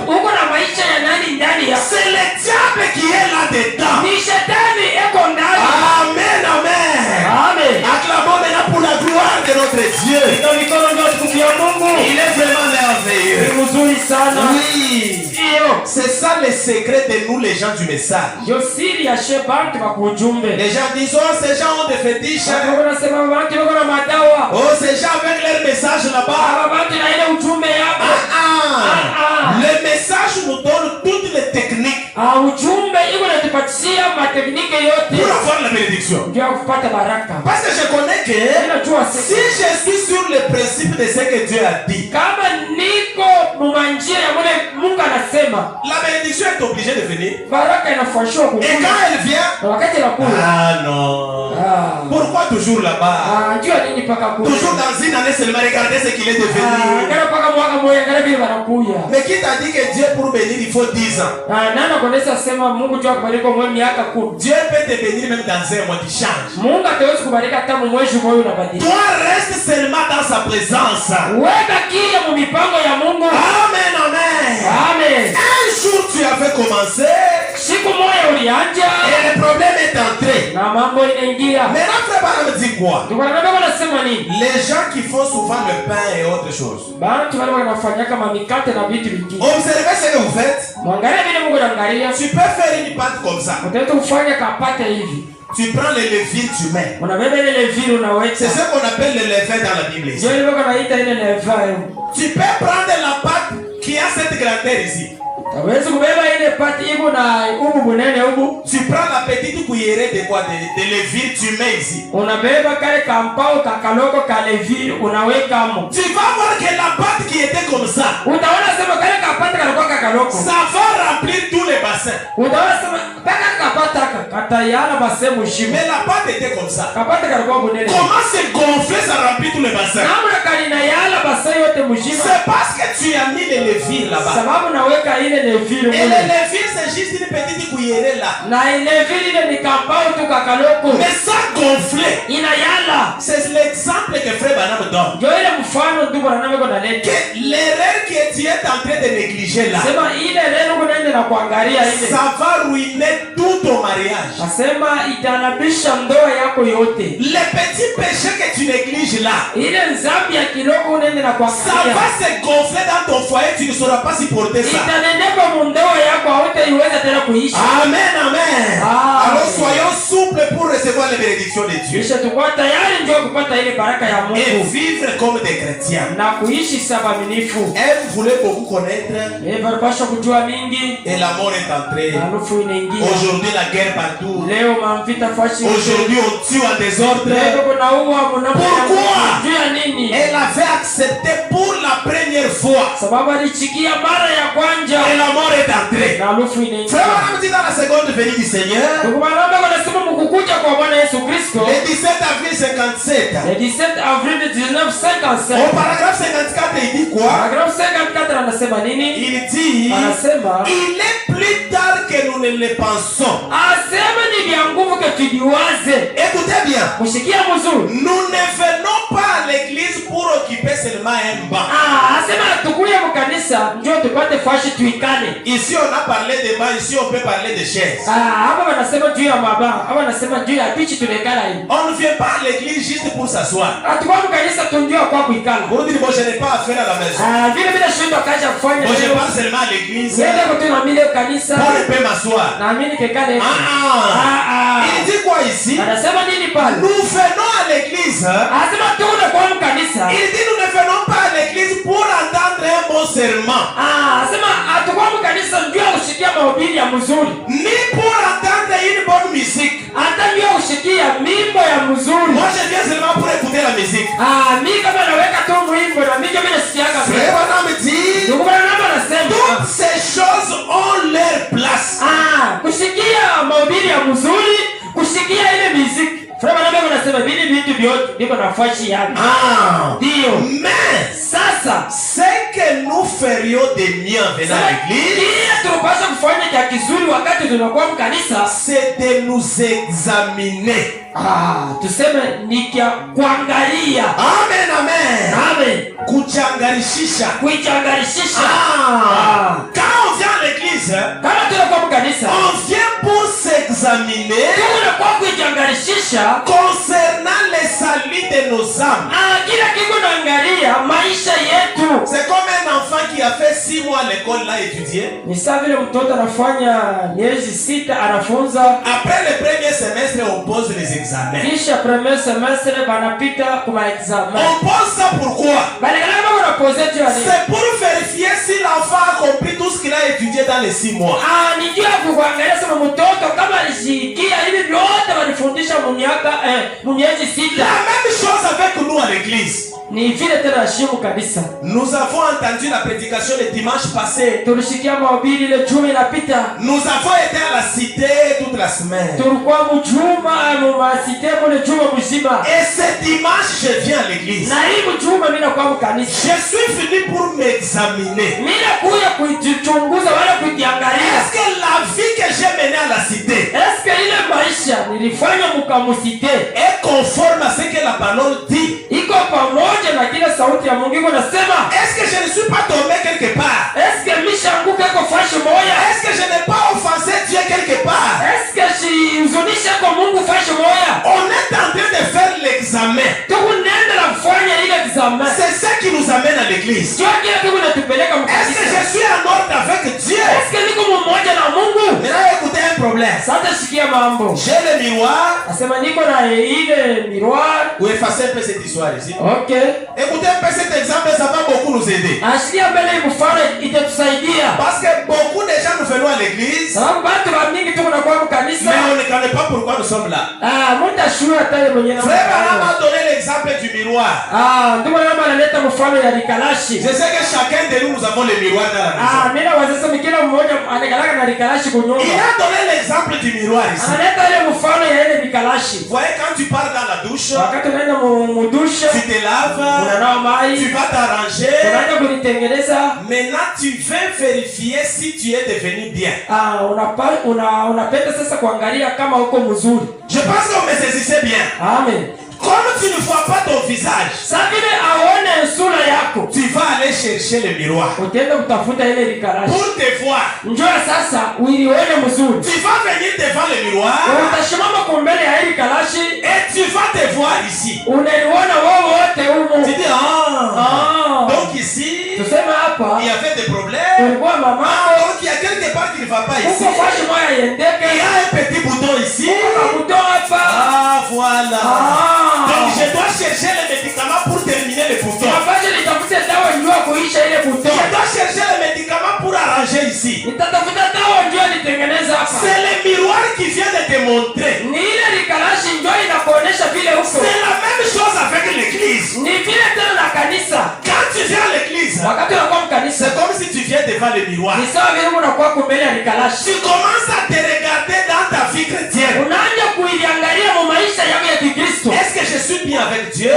Uko na maisha ya nani ndani ya? C'est le diable qui est là dedans. Ni shetani eko ndani. Amen, amen. Amen. Acclamons maintenant pour la gloire de notre Dieu. Il est vraiment merveilleux. Oui. C'est ça le secret de nous les gens du message. Les gens disent, oh ces gens ont des fétiches. Oh ces gens avec leur message là-bas. Le message nous donne toutes les techniques pour avoir la bénédiction. Parce que je connais que si je suis sur le principe de ce que Dieu a dit, la bénédiction est obligée de venir. Et quand elle vient, ah non. Pourquoi toujours là-bas? Toujours dans une année seulement, regardez ce qu'il est devenu. Mais qui t'a dit que Dieu pour bénir il faut 10 ans? Dieu peut te bénir même dans un mois, tu changes. Toi reste seulement dans sa présence. Amen, amen. Un jour tu avais commencé et le problème est entré. Maintenant frère Branham dit quoi? Les gens qui font souvent le pain et autre chose, observez ce que vous faites. Tu peux faire une pâte comme ça. Tu prends le levure, tu mets. C'est ce qu'on appelle le levain dans la Bible ici. Tu peux prendre la pâte qui a cette grandeur ici. Tu prends la petite cuillerée de quoi? De levure, tu mets ici. Tu vas voir que la pâte qui était comme ça, ça va remplir tous les bassins. Mais la pâte était comme ça. Comment c'est gonflé, ça remplit tous les bassins? C'est parce que tu as mis les levures là-bas. Et le levure c'est juste une petite cuillerée là. Mais ça gonflé. C'est l'exemple que frère Branham donne. Que l'erreur que tu es en train de négliger là, ça va ruiner tout ton mariage. Les petits péchés que tu négliges là, ça va se gonfler dans ton foyer, tu ne sauras pas supporter ça. Amen, amen. Alors soyons souples pour recevoir les bénédictions de Dieu et vivre comme des chrétiens. Et vous voulez beaucoup connaître, et la mort est entrée. Aujourd'hui la guerre partout. Aujourd'hui on tue en désordre. Pourquoi? Elle avait accepté pour la première fois. Et la mort est entrée. Frère Branham dit dans la seconde venue du Seigneur, le 17 avril 57, au paragraphe 54 il dit quoi? Il dit il est plus tard que nous ne le pensons. Asema ni vya nguvu ke tuliwaze. Écoutez bien. Mushikia mzuri. Nous ne venons pas à l'église pour occuper seulement un banc. Asema tukuye mkanisa njoo tupate fashi tuikane. Ici on a parlé de banc, ici on peut parler de chaises. Hapa wanasema juu ya mabao, hapa wanasema juu ya pichi tunekala hivi. On ne vient pas à l'église juste pour s'asseoir. Tukua mkanisa tunjua kwa kuikala. Pour dire bon je n'ai pas à faire à la maison. Vile bila shindo kaja kufanya. Bon je passe seulement à l'église. Nenda kutuna mile kanisa. Pour ne pas m'asseoir. Na mimi kekale. Il dit quoi ici? Anasema nini pale? Nous venons à l'église. Anasema tuna kwa mkanisa. Il dit nous ne venons pas à l'église pour entendre un bon serment. Anasema atukua mkanisa ndio usikia mahubiri ya mzuri. Ni pour entendre une bonne musique. Hata ndio usikia mimbo ya mzuri. Moi je viens seulement pour écouter la musique. Mimi kama naweka tu mwimbo na mimi kama nasikiaga. Frère Branham dit. Ndugu Branham anasema toutes ces choses ont leur place. Kusikia mahubiri ya mzuri, kusikia ile muziki. Frère Branham anasema vile vitu vyote viko nafasi yake. Ndio. Mais sasa c'est que nous ferions de mieux en venant à l'église. Kile tunapaswa kufanya cha kizuri wakati tunakuwa mkanisa, c'est de nous examiner. Tuseme ni kia kuangalia. Amen, amen. Amen. Kuchangarishisha. Kuchangarishisha. Quand on vient à l'église, kama tunakuwa mkanisa, on vient pour s'examiner. Tunakuwa kuchangarishisha concernant le salut de nos âmes. Kila kitu naangalia maisha yetu. C'est comme un enfant qui a fait 6 mois à l'école là étudier. Ni sawa vile mtoto anafanya miezi 6 anafunza. Après le premier semestre on pose les examens. Kisha premier semestre banapita kwa examen. On pose ça pourquoi? C'est pour vérifier si l'enfant a compris tout ce qu'il a étudié dans les 6 mois. Ni juu ya kuangalia kama mtoto kama alisikia hivi vyote walifundisha miezi 6. La même chose avec nous à l'église. Ni vile tena shimu kabisa. Nous avons entendu la prédication le dimanche passé. Tulisikia mahubiri ile juma inapita. Nous avons été à la cité toute la semaine. Tulikuwa mjuma cité mole juma mzima. Et ce dimanche je viens à l'église. Na hii mjuma mimi nakuwa mkanisa. Je suis venu pour m'examiner. Mimi nakuja kujichunguza wala kujiangalia. Est-ce que la vie que j'ai menée à la cité, est-ce que ile maisha nilifanya mkamusite est conforme à ce que la parole dit? Iko pamoja na kile sauti ya Mungu inasema? Est-ce que je ne suis pas tombé quelque part? Est-ce que mishanguka iko fashi moja? Est-ce que je n'ai pas offensé Dieu quelque part? Est-ce que siuzunisha kwa Mungu fashi moja? On est en train de faire l'examen. Tukunaenda na kufanya ile examen. C'est ça qui nous amène à l'église. Est-ce que je suis en ordre avec Dieu? Est-ce que niko mmoja na Mungu? Maintenant écoutez un problème. Sasa sikia mambo. J'ai le miroir. Asema niko na ile miroir. Ou effacer un peu cette histoire ici. OK. Écoutez un peu cet exemple, ça va beaucoup nous aider. Asikia mbele mfano itatusaidia. Parce que beaucoup de gens nous venons à l'église. Sababu watu wengi tuko na kwa kanisa. Mais on ne connaît pas pourquoi nous sommes là. Mtashua tayari mwenyewe. Frère Branham a donné l'exemple du miroir. Ndio maana analeta mfano ya likalashi. Je sais que chacun de nous avons le miroir dans la maison. Mimi naweza kila mmoja anakalaka na likalashi kwa nyumba. Il a donné l'exemple du miroir ici. Analeta ile mfano ya ile likalashi. Vous voyez quand tu pars dans la douche, wakati unaenda mu douche, tu te laves, unanawa mai, tu vas t'arranger. unaenda kulitengeneza. Maintenant tu veux vérifier si tu es devenu bien. Unapenda sasa kuangalia kama uko mzuri. Je pense que vous me saisissez bien. Amen. Comme tu ne vois pas ton visage, tu vas aller chercher le miroir pour te voir. Tu vas venir devant le miroir et tu vas te voir ici. Tu dis donc ici il y avait des problèmes. Donc il y a quelque part qui ne va pas ici. Il y a un petit bouton ici. Voilà. Donc je dois chercher les médicaments pour terminer le bouton. Je dois chercher les médicaments pour arranger ici. C'est le miroir qui vient de te montrer. C'est la même chose avec l'église. Quand tu viens à l'église, c'est comme si tu viens devant le miroir. Tu commences à te regarder dans ta vie chrétienne. Est-ce que je suis bien avec Dieu?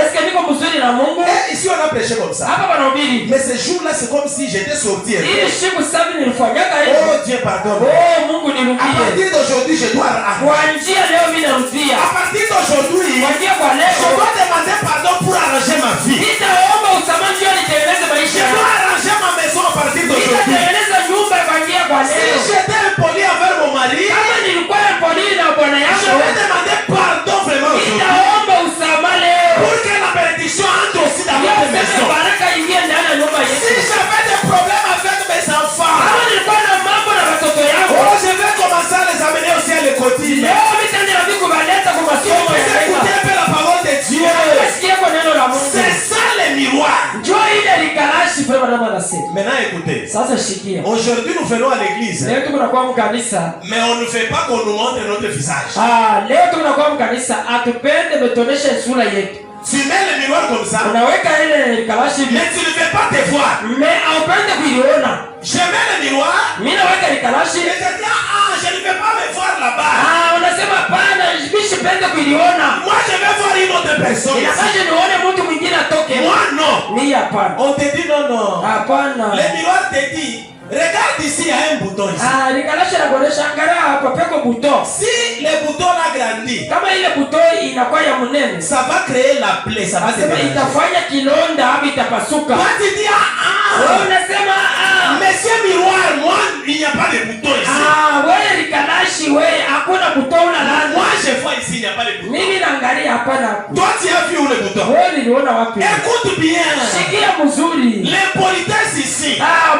na Mungu. Ici on a prêché comme ça. Hapa wanahubiri. Mais ce jour-là c'est comme si j'étais sorti. Ile siku sasa nilifanyaka hivi. Oh Dieu pardonne. Oh Mungu À nirudie. partir d'aujourd'hui je dois Kuanzia leo mimi narudia. à partir d'aujourd'hui Kuanzia kwa je leo. dois demander pardon pour arranger ma vie. Nitaomba usamaha ndio nitengeneze Je maisha yangu. dois arranger ma maison à partir d'aujourd'hui. Nitatengeneza nyumba kuanzia kwa Si leo. j'étais impoli envers mon mari, Kama nilikuwa mpoli na bwana je yangu, vais demander pardon vraiment aujourd'hui. nitaomba usamaha leo. Pour que la bénédiction entre aussi dans Ndio notre sema maison. baraka ingie ndani ya nyumba Si yetu. j'avais des problèmes avec mes enfants, Kama nilikuwa na mambo na watoto yangu, oh, je vais commencer à les amener aussi à l'école. leo nitaenda kubaleta kwa masomo Vous ya écoutez un Mungu. peu la parole de Dieu. Sikia kwa neno la Mungu. C'est ça le miroir. Njoo ile likarashi kwa baba anasema. Maintenant écoutez. Sasa shikia. Aujourd'hui nous venons à l'église. Leo tunakuwa mkanisa. Mais on ne fait pas qu'on nous montre notre visage. Leo tunakuwa mkanisa, atupende betonesha sura yetu. Tu mets le miroir comme ça. Unaweka ile likarashi hivi. Mais tu ne veux pas te voir. Mais haupende kuiona. Je mets le miroir. Mimi naweka likarashi. Et je dis je ne veux pas me voir là-bas. Unasema pana, mimi sipende kuiona. Moi je veux voir une autre personne. Inafanya nione mtu mwingine atoke. Moi non. Mimi hapana. On te dit non. Hapana. Le miroir te dit regarde ici, il y a un bouton ici. Likarashi la kuonesha angalia hapa peko bouton. Si le bouton l'a grandi, Kama ile bouton inakuwa ya munene, ça va créer la plaie, ça va se sema déranger. itafanya kilonda au itapasuka. Toi tu dis Wewe unasema monsieur miroir, moi il n'y a pas de bouton ici. wewe likarashi wewe hakuna bouton la Moi lazima. je vois ici, il n'y a pas de bouton. Mimi naangalia hapana. Toi tu as vu où le bouton? Wewe niliona wapi? Écoute bien. Sikia mzuri. L'impolitesse ici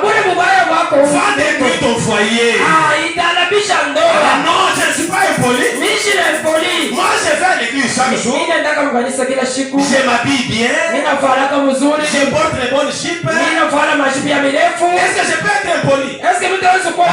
Bure mubaya wako. va détruire ton foyer. Italabisha ndoa. Non, je ne suis pas impoli. Mimi si na poli. Moi je vais à l'église chaque jour. Mimi nataka mkanisa kila siku. Je m'habille bien. Mimi nafaraka mzuri. Je porte les bonnes chipes. Mimi nafanya mashipi ya mirefu. Est-ce que je peux être impoli? Est-ce que mtaweza kuwa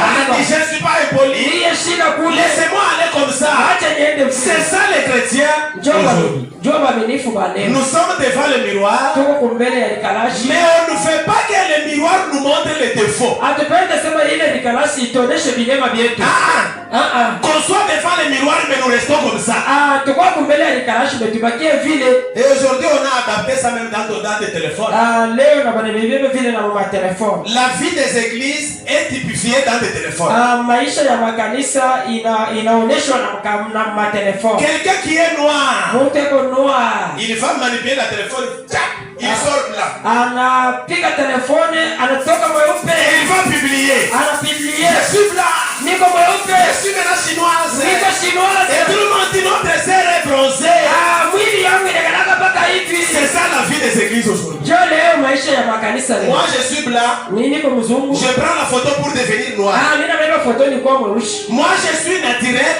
Je ne suis pas impoli. Mimi shida kule. Laissez-moi aller comme ça. Acha niende. C'est ça les chrétiens aujourd'hui. Njoo waaminifu bale. Nous sommes devant le miroir, Tuko kumbele ya likarashi. mais on ne fait pas que le miroir nous montre les défauts. Atupende sema ile likarashi itoneshe vilema vyetu. Qu'on soit devant le miroir, mais nous restons comme ça. Tuko kumbele ya likarashi betubakie vile. Et aujourd'hui, on a adapté ça même dans tes téléphones. Leo na bana bibebe vile na mama telefone. La vie des églises est typifiée dans tes téléphones. Maisha ya makanisa inaonyeshwa na matelefone. Quelqu'un qui est noir, il va manipuler la téléphone, il sort là. Anapiga telefone, anatoka mweupe. Il va publier. Anapublier. Je suis là. Niko mweupe. Je suis maintenant chinoise. Niko chinoise. Et tout le monde dit notre sœur est bronzée. Mwili yangu inakalaka mpaka hivi. C'est ça la vie des églises aujourd'hui. Njoo leo maisha ya makanisa leo. Moi je suis blanc. Mimi niko mzungu. Je prends la photo pour devenir noir. Mimi nabeba photo ni kwa mweusi. Moi je suis naturel.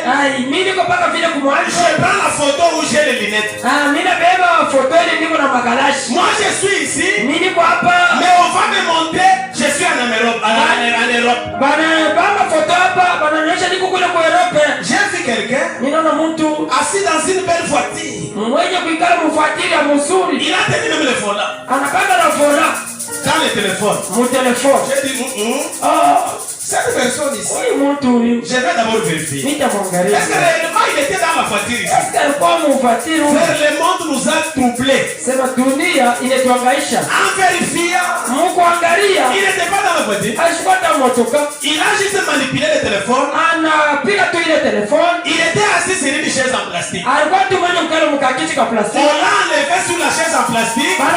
Mimi niko paka vile kumwanzo. Je prends la photo où j'ai les lunettes. Mimi nabeba photo ile niko na magalashi. Moi je suis ici. Mimi niko hapa. Mais on va me montrer je suis en Europe. En Europe. Bana photo hapa, banaonyesha niko kule kwa Europe. J'ai vu quelqu'un Ninaona mtu assis dans une belle voiture. Mwenye kuikala mfuatili ya mzuri. Il a tenu même le volant. Anapanga na vola. Dans le téléphone. Mon téléphone. J'ai dit cette personne ici. Je vais d'abord vérifier. Est-ce que réellement il était dans la voiture ici? Faire le monde nous a troublés. En vérifiant, il n'était pas dans la voiture. Il a juste manipulé le téléphone. Il était assis sur une chaise en plastique. On l'a enlevé sur la chaise en plastique. On l'a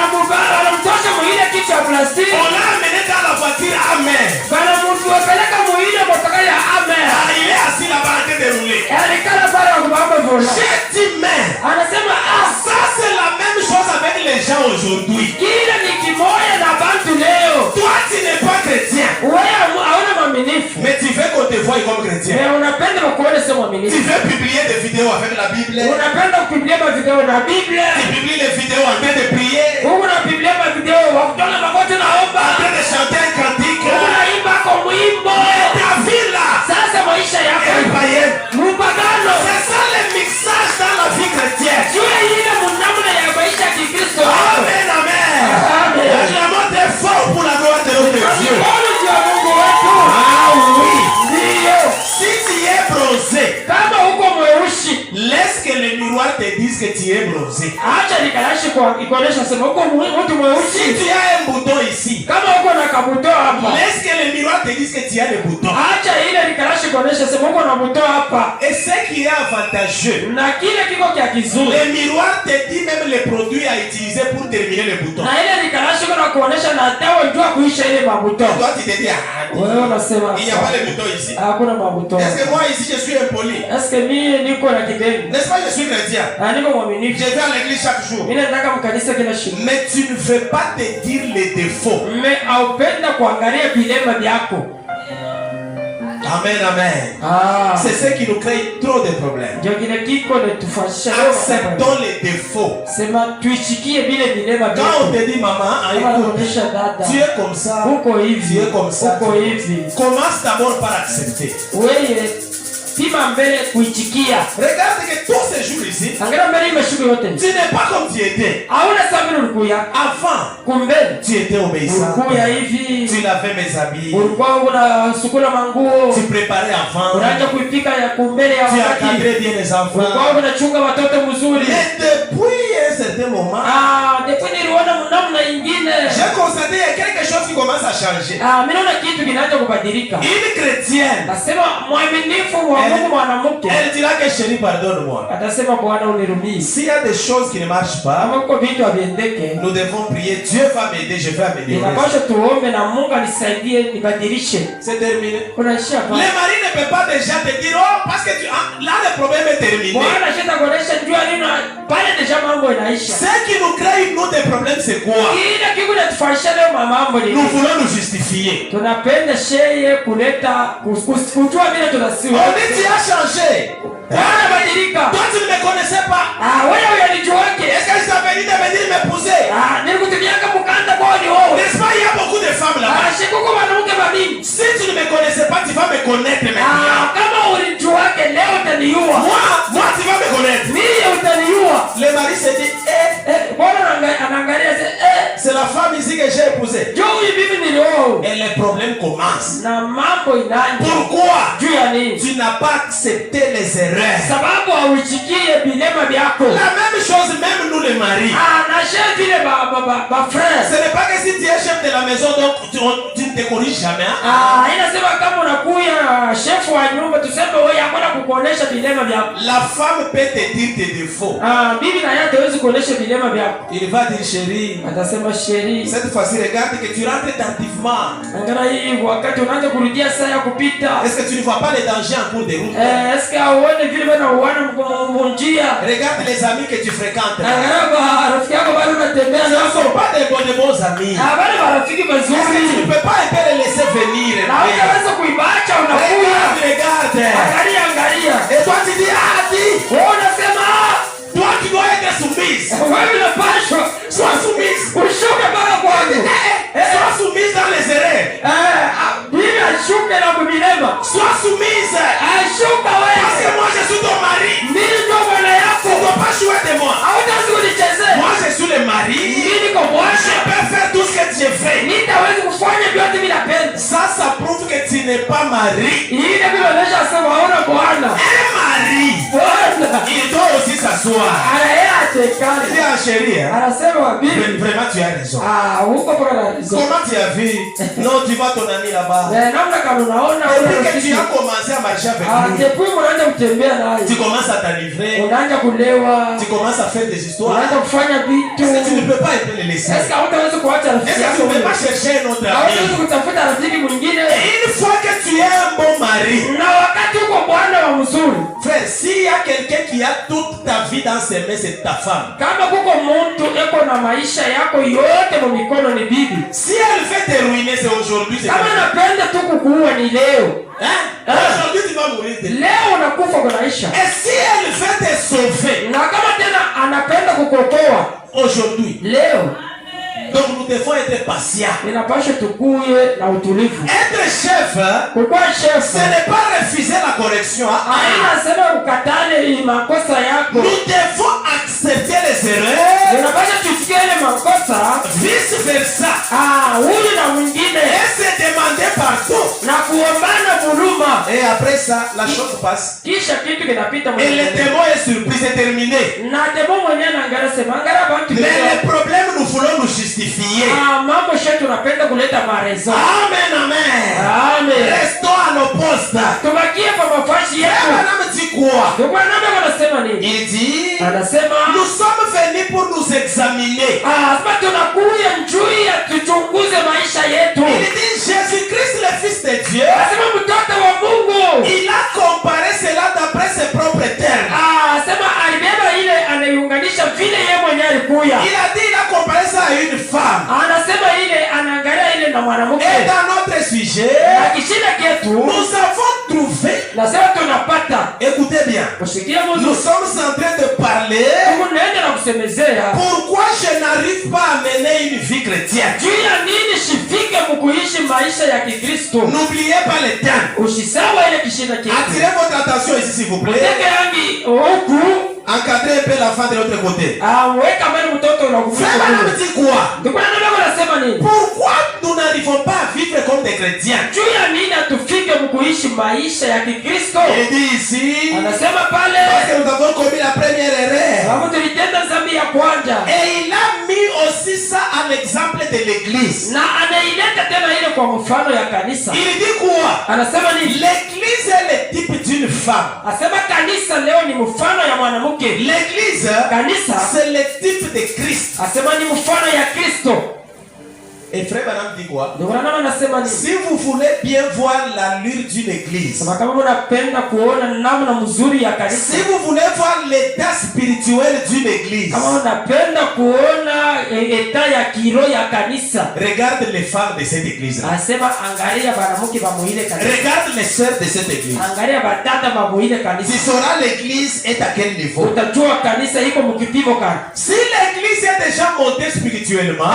amené dans la voiture. Amen. Il est assis là-bas en train de rouler. J'ai dit mais ça c'est la même chose avec les gens aujourd'hui. Toi tu n'es pas chrétien, mais tu veux qu'on te voie comme chrétien. Tu veux publier des vidéos avec la Bible. Tu publies les vidéos en train de prier, en train de chanter un cantique. Ta vie là est païenne. C'est ça le mixage dans la vie chrétienne. Amen, amen. L'acclamation est fort pour la gloire de notre Dieu. Ah oui. Si tu es bronzé, Laisse que le miroir te dise que tu es bronzé. Acha nikalashi kwa ikonesha sema uko mtu mweusi. Si tu as un bouton ici, Kama uko na kabuto hapa. laisse que le miroir te dise que tu as le bouton. Acha ile nikalashi kuonesha sema uko na buto hapa. Et ce qui est avantageux, Na kile kiko kia kizuri. le miroir te dit même les produits à utiliser pour terminer le bouton. Na ile nikalashi kuna kuonesha na dawa jua kuisha ile mabuto. Toi tu te dis, Wewe unasema il n'y a pas de bouton ici. hakuna mabuto. Est-ce que moi ici je suis impoli? Est-ce que mimi niko na kideni? N'est-ce pas, je suis chrétien. Niko mwaminifu. Je vais à l'église chaque jour. Mimi nataka mkanisa kila siku. Mais tu ne veux pas te dire les défauts. Mme aupenda kuangalia vilema vyako. Amen, amen. C'est ce qui nous crée trop de problèmes. Ndio kile kiko netufashisha. Acceptons les défauts. Sema tuichikie vile vilema vyako. Quand on te dit maman, écoute, tu es comme ça, uko hivi, tu es comme ça, uko hivi. commence d'abord par accepter. Wewe pima mbele kuichikia. Regarde que tous ces jours ici, Angalia mbele imeshuka yote. tu n'es pas comme tu étais. Hauna sabiri ulikuya. Avant, Kumbele tu étais obéissant. ulikuya hivi. Tu lavais mes habits. Ulikuwa unasukula manguo. Tu préparais avant. Unaanza kuipika ya kumbele ya Tu wakati. encadrais bien les enfants. Ulikuwa unachunga watoto mzuri. Mais depuis un certain moment, Depuis niliona namna nyingine. j'ai constaté qu'il y a quelque chose qui commence à changer. Mimi naona kitu kinaanza kubadilika. Une chrétienne, Nasema mwaminifu wa Mungu mwanamke. elle dira que chérie, pardonne-moi. Atasema Bwana unirudie. S'il y a des choses qui ne marchent pas, Kama uko vitu haviendeke. nous devons prier. Dieu va m'aider, je vais améliorer. Inapaswa tuombe na Mungu anisaidie nibadilishe. C'est terminé. Unaishia Les pale. maris ne peuvent pas déjà te dire, oh, parce que là le problème est terminé. Bwana shida kuonesha njua nini pale deja mambo inaisha. Ce qui nous crée nous des problèmes, c'est quoi? Kile kiku natufanisha leo mambo ni. Nous voulons nous justifier. Tunapenda sheye kuleta kujua vile tunasiwa. On dit tu as changé. Bwana badilika. Toi tu ne me connaissais pas. Wewe unanijuaje? Est-ce que je t'avais dit de venir m'épouser? Nilikutumianga mkanda kwa ni wewe. N'est-ce pas, il y a beaucoup de femmes là-bas. Shikuko mwanamke babibi. Si tu ne me connaissais pas, tu vas me connaître maintenant. Kama ulijuaje leo utaniua. Moi tu vas me connaître. Mimi utaniua. Le mari se dit, Bwana anaangalia c'est la femme ici que j'ai épousée. Juu hii bibi nilioa. Et les problèmes commencent. Na mambo inaanza. Pourquoi? Juu ya nini? Tu n'as pas accepté les erreurs. Sababu hauichikie vilema vyako. La même chose, même nous les maris. Na chef vile ba frère. Ce n'est pas que si tu es chef de la maison, donc tu ne te corriges jamais. Inasema kama unakuya chef wa nyumba tuseme wewe hakuna kukuonesha vilema vyako. La femme peut te dire tes défauts. Bibi na yeye hawezi kuonesha vilema vyako. Il va dire chérie. Atasema chérie. Cette fois-ci, regarde que tu rentres tardivement. Angalia hii wakati unaanza kurudia saa ya kupita. Est-ce que tu ne vois pas les dangers en cours de route? Est-ce que auone vile bana uone munjia? Regarde les amis que tu fréquentes. Angalia rafiki yako bado unatembea Ce ne nao. sont pas des bons amis. Bale marafiki Est-ce que tu mazuri. ne peux pas un peu les laisser venir? Na unaweza kuibacha unakuya. Regarde. Angalia. Et toi tu dis, dis. Wewe unasema Toi tu dois être soumise. wewe unapashwa. Sois soumise. Ushuke mpaka kwangu. Sois soumise dans les erreurs. Bibi ashuke na kubilema. Sois soumise. Ashuka wewe. Parce que moi je suis ton mari. Mimi ndo bwana Tu yako. ne dois pas jouer de moi. Hautaweza kunichezea. Moi je suis le mari. Mimi niko Je bwana. peux faire tout ce que tu fais. Nitaweza kufanya vyote bila pesa. Ça prouve que tu n'es pas mari. Hii ndio inaonyesha sema hauna bwana. Un mari. Bwana. Il doit aussi s'asseoir. Ana yeye atekane. Dis à chérie, hein? Anasema bibi. Vraiment tu as raison. Huko kwa raison. Comment tu as vu? Non, tu vois ton ami là-bas. Namna kama unaona Depuis que tu as commencé à marcher avec lui, depuis unaanza kutembea naye. tu commences à t'enivrer. Unaanza kulewa. Tu commences à faire des histoires. Unaanza kufanya vitu. Est-ce que tu ne peux pas être les laisser? Est-ce que hautaweza kuacha Est-ce rafiki que yako? tu ne peux pas chercher un autre Hautaweza ami? kutafuta rafiki mwingine. Et une fois que tu es un bon mari, Na wakati uko bwana wa mzuri. frère, s'il y a quelqu'un qui a toute ta vie dans ses mains, c'est ta femme. Kama kuko mtu eko na maisha yako yote mu mikono ni bibi. Si elle veut te ruiner, c'est aujourd'hui. C'est Kama napenda tu kukuua ni leo. hein? Aujourd'hui, tu vas mourir. Leo unakufa kwa maisha. Et si elle veut te sauver, Na kama tena anapenda kukuokoa aujourd'hui. leo. Donc nous devons être patients. Inapaswa tukuye na utulivu. Être chef, Kukuwa chef. ce n'est pas refuser la correction. Haina sema ukatane hii makosa yako. Nous devons accepter les erreurs. Inapaswa tusikie ile makosa. Vice versa. Huyu na mwingine. Et se demander pardon. Et après ça, la chose passe. Et le témoin est surpris, c'est terminé. Mais le problème, nous voulons nous justifier. Amen, amen. Restons à nos postes. Dit quoi? Il dit, nous sommes venus pour nous examiner. Il dit, Jésus-Christ, le Fils de Dieu, il a comparé cela d'après ses propres termes. Il a dit, il a comparé ça à une femme. Et dans notre sujet, nous avons trouvé. Écoutez bien. Nous sommes en train de parler. Pourquoi je n'arrive pas à mener une vie chrétienne? N'oubliez pas les termes. Attirez votre attention ici, s'il vous plaît. Encadrez un peu l'enfant de l'autre côté. Frère Branham dit quoi? Pourquoi nous n'arrivons pas à vivre comme des chrétiens? Il dit ici, parce que nous avons commis la première erreur. Et il a mis aussi ça à l'exemple de l'église. Il dit quoi? L'église est le type d'une femme. L'église, c'est le type de Christ. Et frère Branham dit quoi? Si vous voulez bien voir l'allure d'une église, si vous voulez voir l'état spirituel d'une église, regarde les femmes de cette église. Regarde les sœurs de cette église. Tu sauras l'église est à quel niveau. Si l'église est déjà montée spirituellement,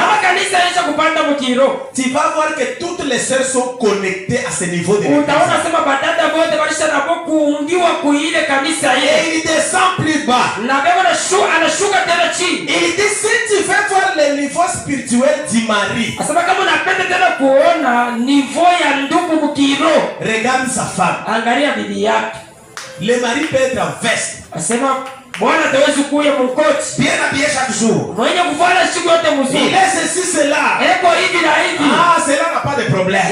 tu vas voir que toutes les sœurs sont connectées à ce niveau de l'église. Et il descend plus bas. Il dit, si tu veux voir le niveau spirituel du mari, regarde sa femme. Le mari peut être en veste, bien habillé chaque jour. Il est ceci, cela. Cela n'a pas de problème.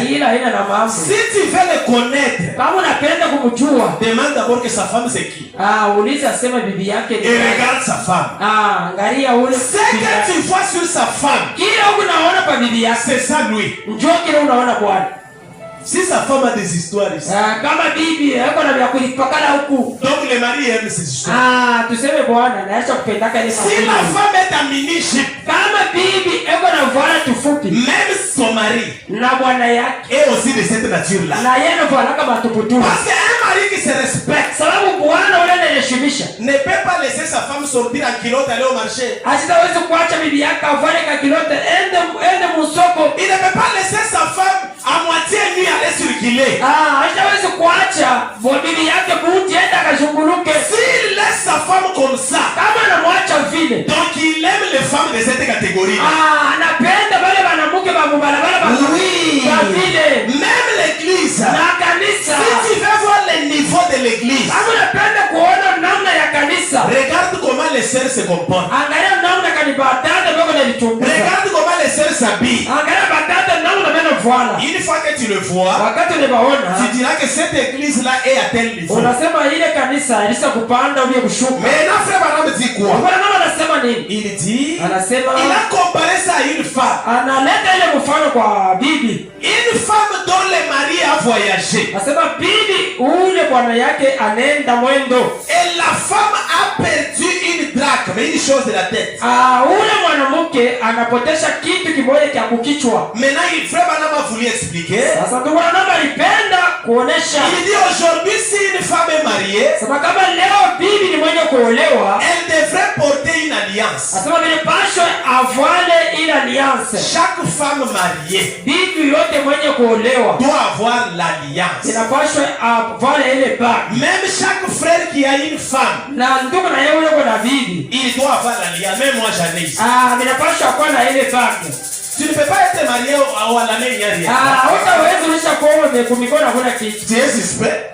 Si tu veux le connaître, demande d'abord que sa femme c'est qui. Et regarde sa femme. Ce que tu vois sur sa femme, c'est ça lui. Si sa femme a des histoires ici, donc le mari aime ces histoires. Si la femme est en mini-jupe, même son mari est aussi de cette nature-là. Parce qu'un mari qui se respecte ne peut pas laisser sa femme sortir en culotte aller au marché. Il ne peut pas laisser sa femme à moitié nue aller circuler. S'il laisse sa femme comme ça, donc il aime les femmes de cette catégorie. Oui. Même l'église. Si tu veux voir le niveau de l'église, regarde comment les sœurs se comportent. Regarde comment les sœurs s'habillent. Une fois que tu le vois, tu diras que cette église-là est à tel niveau. Maintenant, frère Branham dit quoi? Il dit, il a comparé ça à une femme. Une femme dont le mari a voyagé. Et la femme a perdu une drachme, une chose de la tête. Maintenant, frère Branham a voulu expliquer. Il dit aujourd'hui, si une femme est mariée, elle devrait porter une alliance. Chaque femme mariée doit avoir l'alliance. Même chaque frère qui a une femme, il doit avoir l'alliance. Même moi j'en ai ici. Tu ne peux pas être marié à l'année hier. Hutaweza ulisha kuoa kumikono hakuna kitu. Tu es suspect.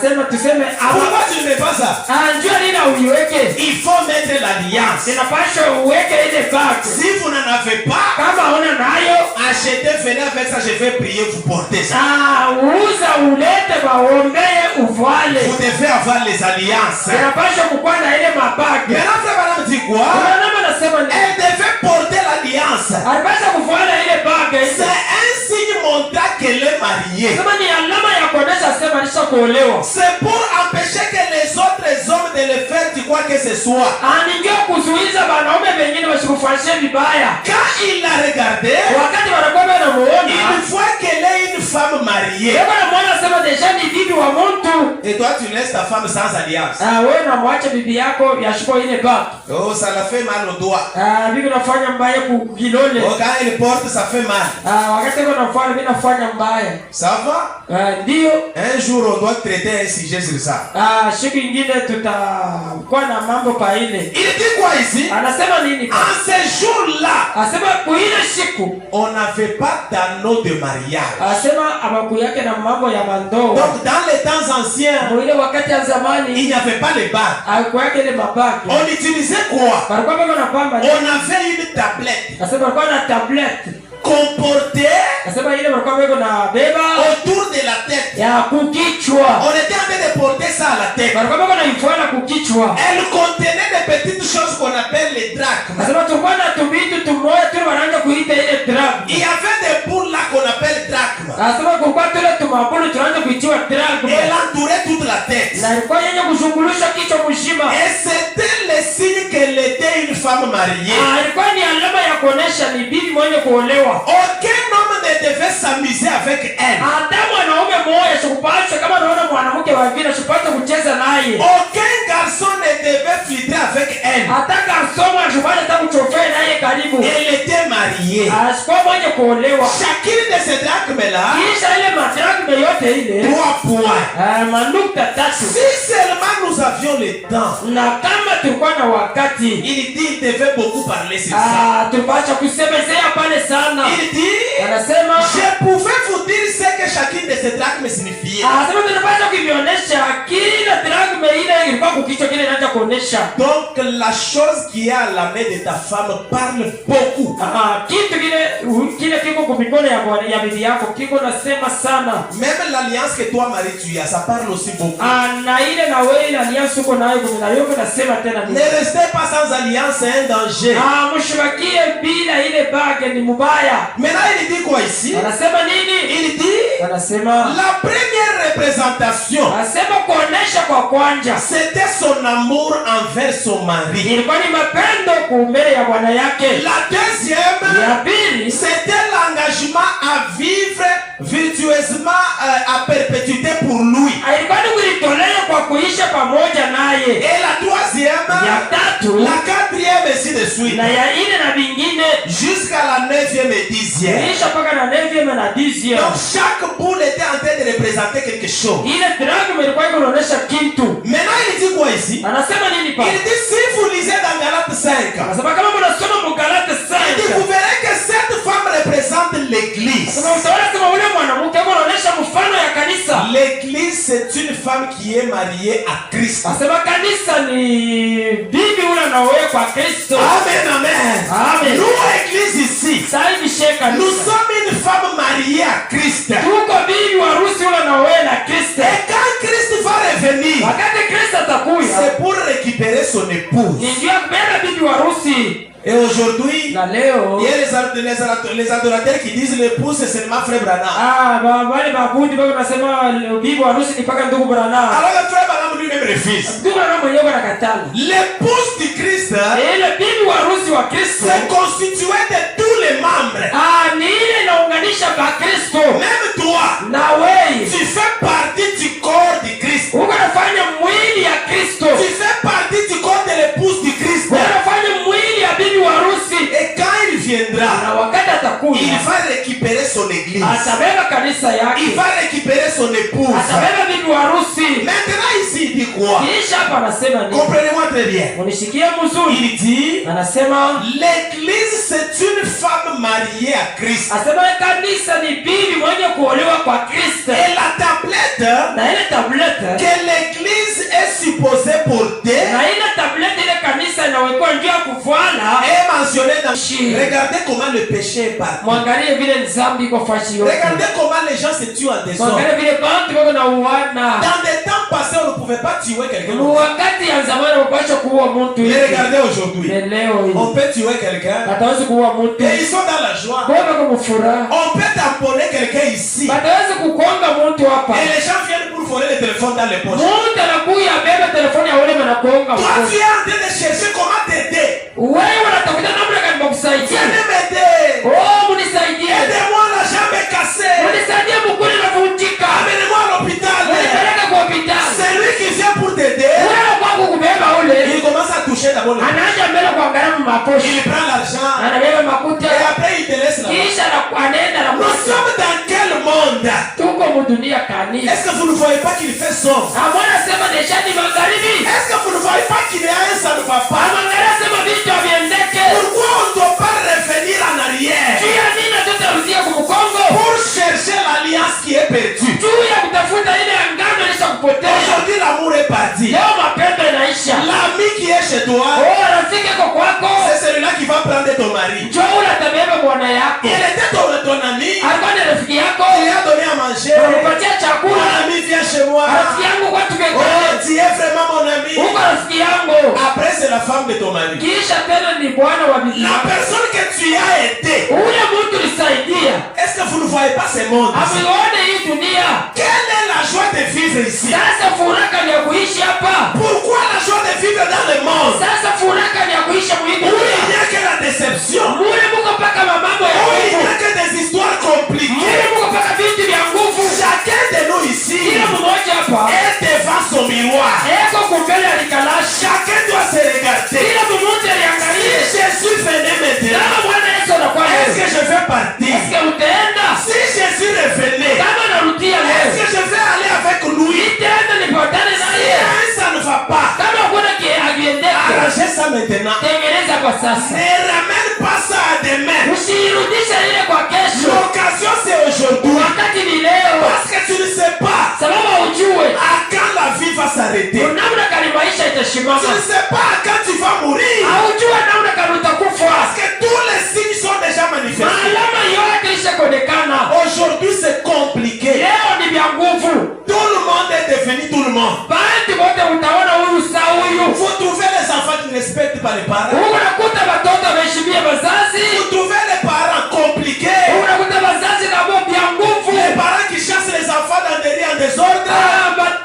Sema tuseme pourquoi tu ne mets pas ça? Njoo nini uiweke? Il faut mettre l'alliance. Inapaswa uweke ile bague. Si vous n'en avez pas, kama huna nayo, achetez, venez avec ça, je vais prier, vous portez ça. Uza ulete baombee uvale. Vous devez avoir les alliances. Inapaswa kukuwa na ile mabague. Maintenant frère Branham dit quoi? Elle devait porter l'alliance. Alipaswa kufuata ile bague. C'est un signe montrant qu'elle est mariée. Sema ni alama ya kuonesha sema alisha kuolewa. C'est pour empêcher que les autres hommes de le faire tu crois que ce soit. Ningeo kuzuiza wanaume wengine wasikufanyie vibaya. Quand il l'a regardé, wakati wanakuwa wanamuona, il voit qu'elle est une femme mariée. Yeye anamuona sema deja ni bibi wa mtu. Et toi tu laisses ta femme sans alliance. Wewe unamwacha bibi yako yashiko ile bague. Oh, ça la fait mal au doigt. Bibi unafanya mbaya kugilole. Oh, quand elle porte ça fait mal. Wakati unafanya mimi nafanya mbaya. Ça va? Ndio. Un jour on doit traiter un sujet sur ça. Siku nyingine tutakuwa na mambo pa ile. Il dit quoi ici? Anasema nini? En ce jour-là, asema kuile siku on n'avait pas d'anneau de mariage. Asema abaku yake na mambo ya mandoa. Donc dans les temps anciens, ile wakati ya zamani, il n'y avait pas les bagues. Abaku yake ile mabaki. On utilisait quoi? Walikuwa bado na pamba. On avait une tablette. Asema walikuwa na tablette qu'on portait, asema ile walikuwa bado na beba autour de la tête. Ya kukichwa. On était en train de porter ça à la tête. Walikuwa bado na ifuana kukichwa. Elle contenait des petites choses qu'on appelle les drachmes. Asema tulikuwa na tubitu tumoja tu wanaanza kuita ile drachme. Il y avait des boules là qu'on appelle drachmes. Asema kulikuwa tule tumabulu tunaanza kuitiwa drachme. Elle entourait toute la tête. Na ilikuwa yenye kuzungulusha kichwa mzima. Et c'était le signe qu'elle était une femme mariée. Ilikuwa ni alama ya kuonesha ni bibi mwenye kuolewa. Aucun homme ne devait s'amuser avec elle. Hata mwanaume mmoja sikupaswa kama anaona mwanamke wa vile sikupaswa kucheza naye. Aucun garçon ne devait flirter avec elle. Hata garçon ajubale hata kuchofea naye karibu. Elle était mariée. Asikuwa mwenye kuolewa. Chacune de ces drachmes là, kisha ile madrachme yote ile 3 points. Manukta tatu. Si seulement nous avions le temps. Na kama tulikuwa na wakati, il dit il devait beaucoup parler sur ça. Tupasha kusemezea pale sana. Il dit, anasema je pouvais vous dire ce que chacune de ces drachmes signifiait. Anasema tunapaswa kuionyesha kila drachme ile ilikuwa kukichwa kile inaanza kuonesha. Donc la chose qui est à la main de ta femme parle beaucoup. Kitu kile kiko kwa mikono ya bibi yako kiko nasema sana. Même l'alliance que toi mari tu as, ça parle aussi beaucoup. Na ile na wewe ile alliance uko nayo kuna yote nasema tena ne restez pas sans alliance, c'est un danger. Mshibakie bila ile bague ni mubaya. Maintenant il dit quoi ici? Anasema nini? Il dit anasema la première représentation, anasema kuonesha kwa kwanja, c'était son amour envers son mari. Ilikuwa ni mapendo kumbele ya bwana yake. La deuxième, ya pili, c'était l'engagement à vivre virtueusement à perpétuité pour lui. Ilikuwa ni kujitolea kwa kuishi pamoja naye. Et la troisième, ya tatu, la quatrième ainsi de suite. Na ya ine na vingine jusqu'à la 9e et 10e. Kisha paka na 9e na 10e. Donc chaque boule était en train de représenter quelque chose. Ile drachme ilikuwa inaonyesha kitu. Maintenant il dit quoi ici? Anasema nini pa? Il dit si vous lisez dans Galates 5. Anasema kama mnasoma mu Galates 5. Il dit vous verrez que cette femme représente l'église. Kama utaona kama ule mwanamke anaonyesha mfano ya kanisa. L'église c'est une femme qui est mariée à Christ. Anasema kanisa ni bibi ule anaoa kwa Kristo. Amen, amen. Amen. Nous église ici. Nous sommes une femme mariée à Christ. Tuko bibi harusi ule anaoa na Kristo. Et quand Christ va revenir, wakati Kristo atakuja, c'est pour récupérer son épouse. Ni ndio kubeba bibi harusi. Et aujourd'hui, il y a les adorateurs qui disent l'épouse c'est seulement frère Branham. Wale mabundi bado nasema bibi harusi ni paka ndugu Branham. Alors le frère Branham lui-même refuse. Ndugu Branham mwenyewe anakataa. L'épouse du Christ, ile bibi harusi wa Kristo, c'est constitué de tous les membres. Ni ile inaunganisha kwa Kristo. Même toi, na wewe, tu fais partie du corps du Christ. Unafanya mwili ya Kristo. Tu fais partie du corps de l'épouse du Christ. Unafanya mwili ya bibi harusi. Et quand il viendra, na wakati atakuja, il va récupérer son église. Atabeba kanisa yake. Il va récupérer son épouse. Atabeba bibi harusi. Maintenant ici il dit quoi? Kisha hapa anasema nini? Comprenez-moi très bien. Unishikie mzuri. Il dit anasema l'église c'est une femme mariée à Christ. Asema kanisa ni bibi mwenye kuolewa kwa Kristo. Et la tablette Na ile tablette que l'église est supposée porter na ile tablette ile kanisa inawekwa njia kufuana est mentionnée dans. Regardez comment le péché est parti. Mwangalie vile dhambi iko fashi yote. Regardez comment les gens se tuent en désordre. Mwangalie vile bantu wako na uwana. Dans des temps passés, on ne pouvait pas tuer quelqu'un. Wakati ya zamani wapasha kuua mtu hivi. Mais regardez aujourd'hui. Leo hii. On peut tuer quelqu'un. Bataweza kuua mtu. Et ils sont dans la joie. Kwa kama furaha. On peut tamponner quelqu'un ici. Bataweza kukonga mtu hapa. Et les gens viennent pour voler le téléphone dans les poches. Mtu anakuja beba telefoni ya wale wanakonga. Toi tu es en train de chercher comment t'aider. Wewe unatafuta namna gani kukusaidia. Viens m'aider. Oh, munisaidie. Aidez-moi, la jambe est cassée. Munisaidie mkono unavunjika. Amenez-moi à l'hôpital. Unipeleka kwa hospitali. C'est lui qui vient pour t'aider. Wewe kwangu kubeba ule. Il commence à toucher d'abord le. Anaanza mbele kuangalia maposhi. Il prend l'argent. Anabeba makuta. Et après il te laisse là. Kisha anaenda na Nous sommes dans quel monde? Tuko mudunia kanisa. Est-ce que vous ne voyez pas qu'il fait sombre? Amwana sema deja ni magharibi. Est-ce que vous ne voyez pas qu'il est un ça ne va pas? Amwana sema vitu viendeke. Pourquoi on ne doit pas revenir en arrière? Kia nini tutarudia kumkongo? Pour chercher l'alliance qui est perdue. Tu ya kutafuta ile angano ilishakupotea. Aujourd'hui l'amour est parti. Leo mapendo inaisha. L'ami qui est chez toi, Oh, rafiki kwa kwako. c'est celui-là qui va prendre ton mari. Njoo unatabeba bwana yako. Il était ton ami. Alikuwa ni rafiki yako. Il a donné à manger. Unapatia chakula. Mon ami vient chez moi. Rafiki yangu kwa Oh, tukekana. tu es vraiment mon ami. Uko rafiki yangu. Après c'est la femme de ton mari. Kisha tena ni bwana wa bibi. La personne que tu as aidé. Ule mtu ulisaidia. Est-ce que vous ne voyez pas ces mondes? Ameona hii dunia. Quelle est la joie de vivre ici? Sasa furaha ni ya kuishi hapa. Pourquoi la joie de vivre dans le monde? Sasa furaha ni ya kuishi mwingi. Où il n'y a que la déception. Mule muko paka mambo ya Où il nguvu. n'y a que des histoires compliquées. Mule muko paka vitu vya nguvu. Chacun de nous ici Kila mmoja hapa est devant son miroir. eko kumbele alikalashi. Chacun doit se regarder. Kila mmoja Si aliangalie. Jésus venait maintenant, Kama Bwana Yesu anakuwa est-ce que Yesu. je vais partir? Eske utaenda? Si Jésus revenait, Kama narudia est-ce leo. que je vais aller avec lui? Nitaenda nipatane Si naye. ça ne va pas, Kama kuna kiagiendeke. arrangez ça maintenant. Tengeneza kwa sasa. Ne ramène pas ça à demain. Usirudishe ile kwa kesho. L'occasion c'est aujourd'hui. Wakati ni leo. Parce que tu ne sais pas Sababu ujue à quand la vie va s'arrêter. namna kali maisha Tu itasimama. ne sais pas à quand tu vas mourir. Haujue namna kali utakufa. Parce que tous les signes sont déjà manifestés. Alama yote ishakonekana. Aujourd'hui c'est compliqué. Leo ni vya nguvu. Tout le monde est devenu tout le monde. Bantu wote utaona huyu saa huyu. Vous trouvez les enfants qui ne respectent pas les parents. Unakuta watoto waheshimie wazazi. Vous trouvez les parents compliqués. Unakuta wazazi na bombi ya nguvu. Les parents qui chassent les enfants dans des rues en désordre.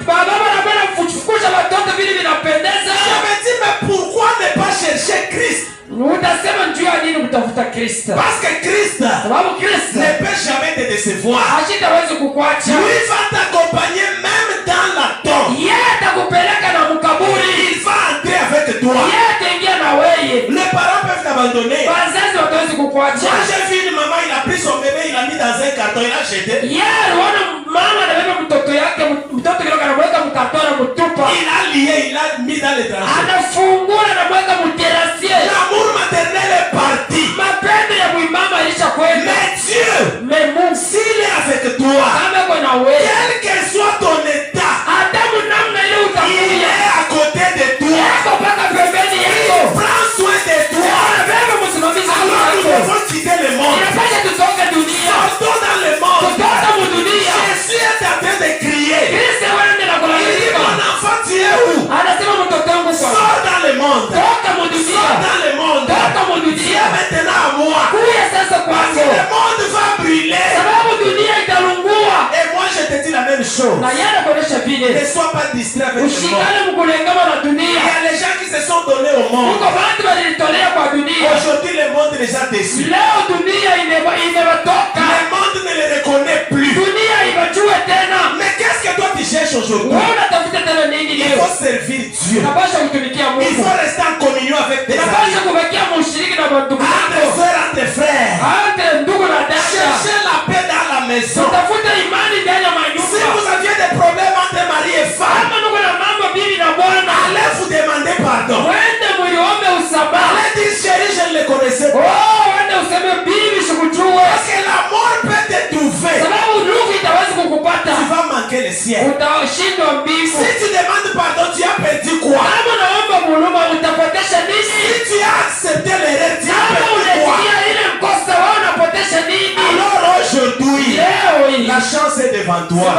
Baba wanapenda kufukusha watoto vile vinapendeza. Je me dis mais pourquoi ne pas chercher Christ? Utasema njoo ya nini kutafuta Kristo? Parce que Christ Sababu Kristo ne peut jamais te décevoir. hashitawezi kukuacha. Lui va t'accompagner même dans la tombe. Yeye atakupeleka na mkaburi. Il va entrer avec toi. Yeye ataingia na wewe. Les parents peuvent t'abandonner. Wazazi watawezi kukuacha. Moi j'ai vu une maman, il a pris son bébé, il a mis dans un carton, il a jeté. Yeye aliona mama anabeba mtoto yake, mtoto kidogo anamweka mkatona mtupa. Il a lié, il a mis dans les tranchées. Anafungula na mweka mterasie. L'amour maternel est parti. Mapendo ya mwimama ilishakwenda. Mais Dieu, Mais Mungu s'il est avec toi, kama uko na wewe, quel que soit ton état, Adamu namna ile il utakuja. est à côté de toi. Yako paka pembeni yako. Prends soin de toi. Anabeba msimamizi Alors nous wako. devons quitter le monde. Inapasha tutoke dunia. Sortons dans le monde. Tutoke mu dunia. Jésus est en train de crier. Kristo wanaenda na Il dit kulalamika. mon enfant, tu es où? Anasema mtoto wangu kwa. Sors dans le monde. Toka mu Sors dunia. dans le monde. Toka mu dunia. Viens maintenant à moi. Kuya sasa Parce que kwangu. le monde va brûler. Sababu dunia italungua. Et moi je te dis la même chose. Na yeye anakuonesha Ne vile. sois pas distrait avec le monde. Ushikane mkulengama na Il dunia. y a les gens qui se sont donnés au monde. Uko watu walijitolea kwa dunia. Aujourd'hui le monde les a déçus. Leo dunia imewatoka. Le monde ne les reconnaît plus. Dunia imejua tena. Mais qu'est-ce que toi tu cherches aujourd'hui? Wewe unatafuta tena nini Il leo? faut servir Dieu. Unapaswa kutumikia Il Mungu. faut rester en communion avec tes Unapaswa amis. kubakia mshiriki na ndugu Entre zako. soeurs, entre frères. Hata ndugu na dada. Cherchez la paix dans la maison. Tafuta imani ndani ya Si manyumba. vous aviez des problèmes entre mari et femme, Kama ndugu na mambo bibi na bwana. allez vous demander pardon. Wende muiombe usamaha. Allez dire chérie, je ne le connaissais pas. Oh, toi.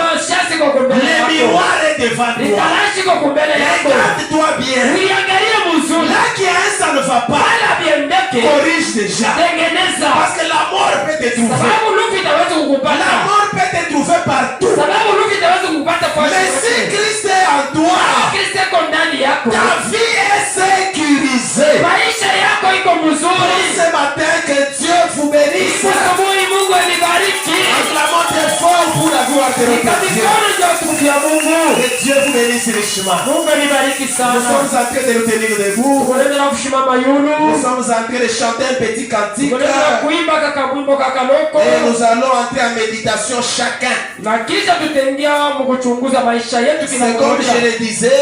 Le miroir est devant toi. Regarde-toi bien. Là qu'il y a un, ça ne va pas. Corrige déjà. Parce que la mort peut te trouver. La mort peut te trouver partout. Mais si Christ est en toi, ta vie est sécurisée. Ce matin, que Dieu vous bénisse. Acclamons très fort pour la gloire de notre Dieu. Que Dieu vous bénisse richement. Nous sommes en train de nous tenir debout. Nous sommes en train de chanter un petit cantique. Et nous allons entrer en méditation chacun. C'est comme je le disais.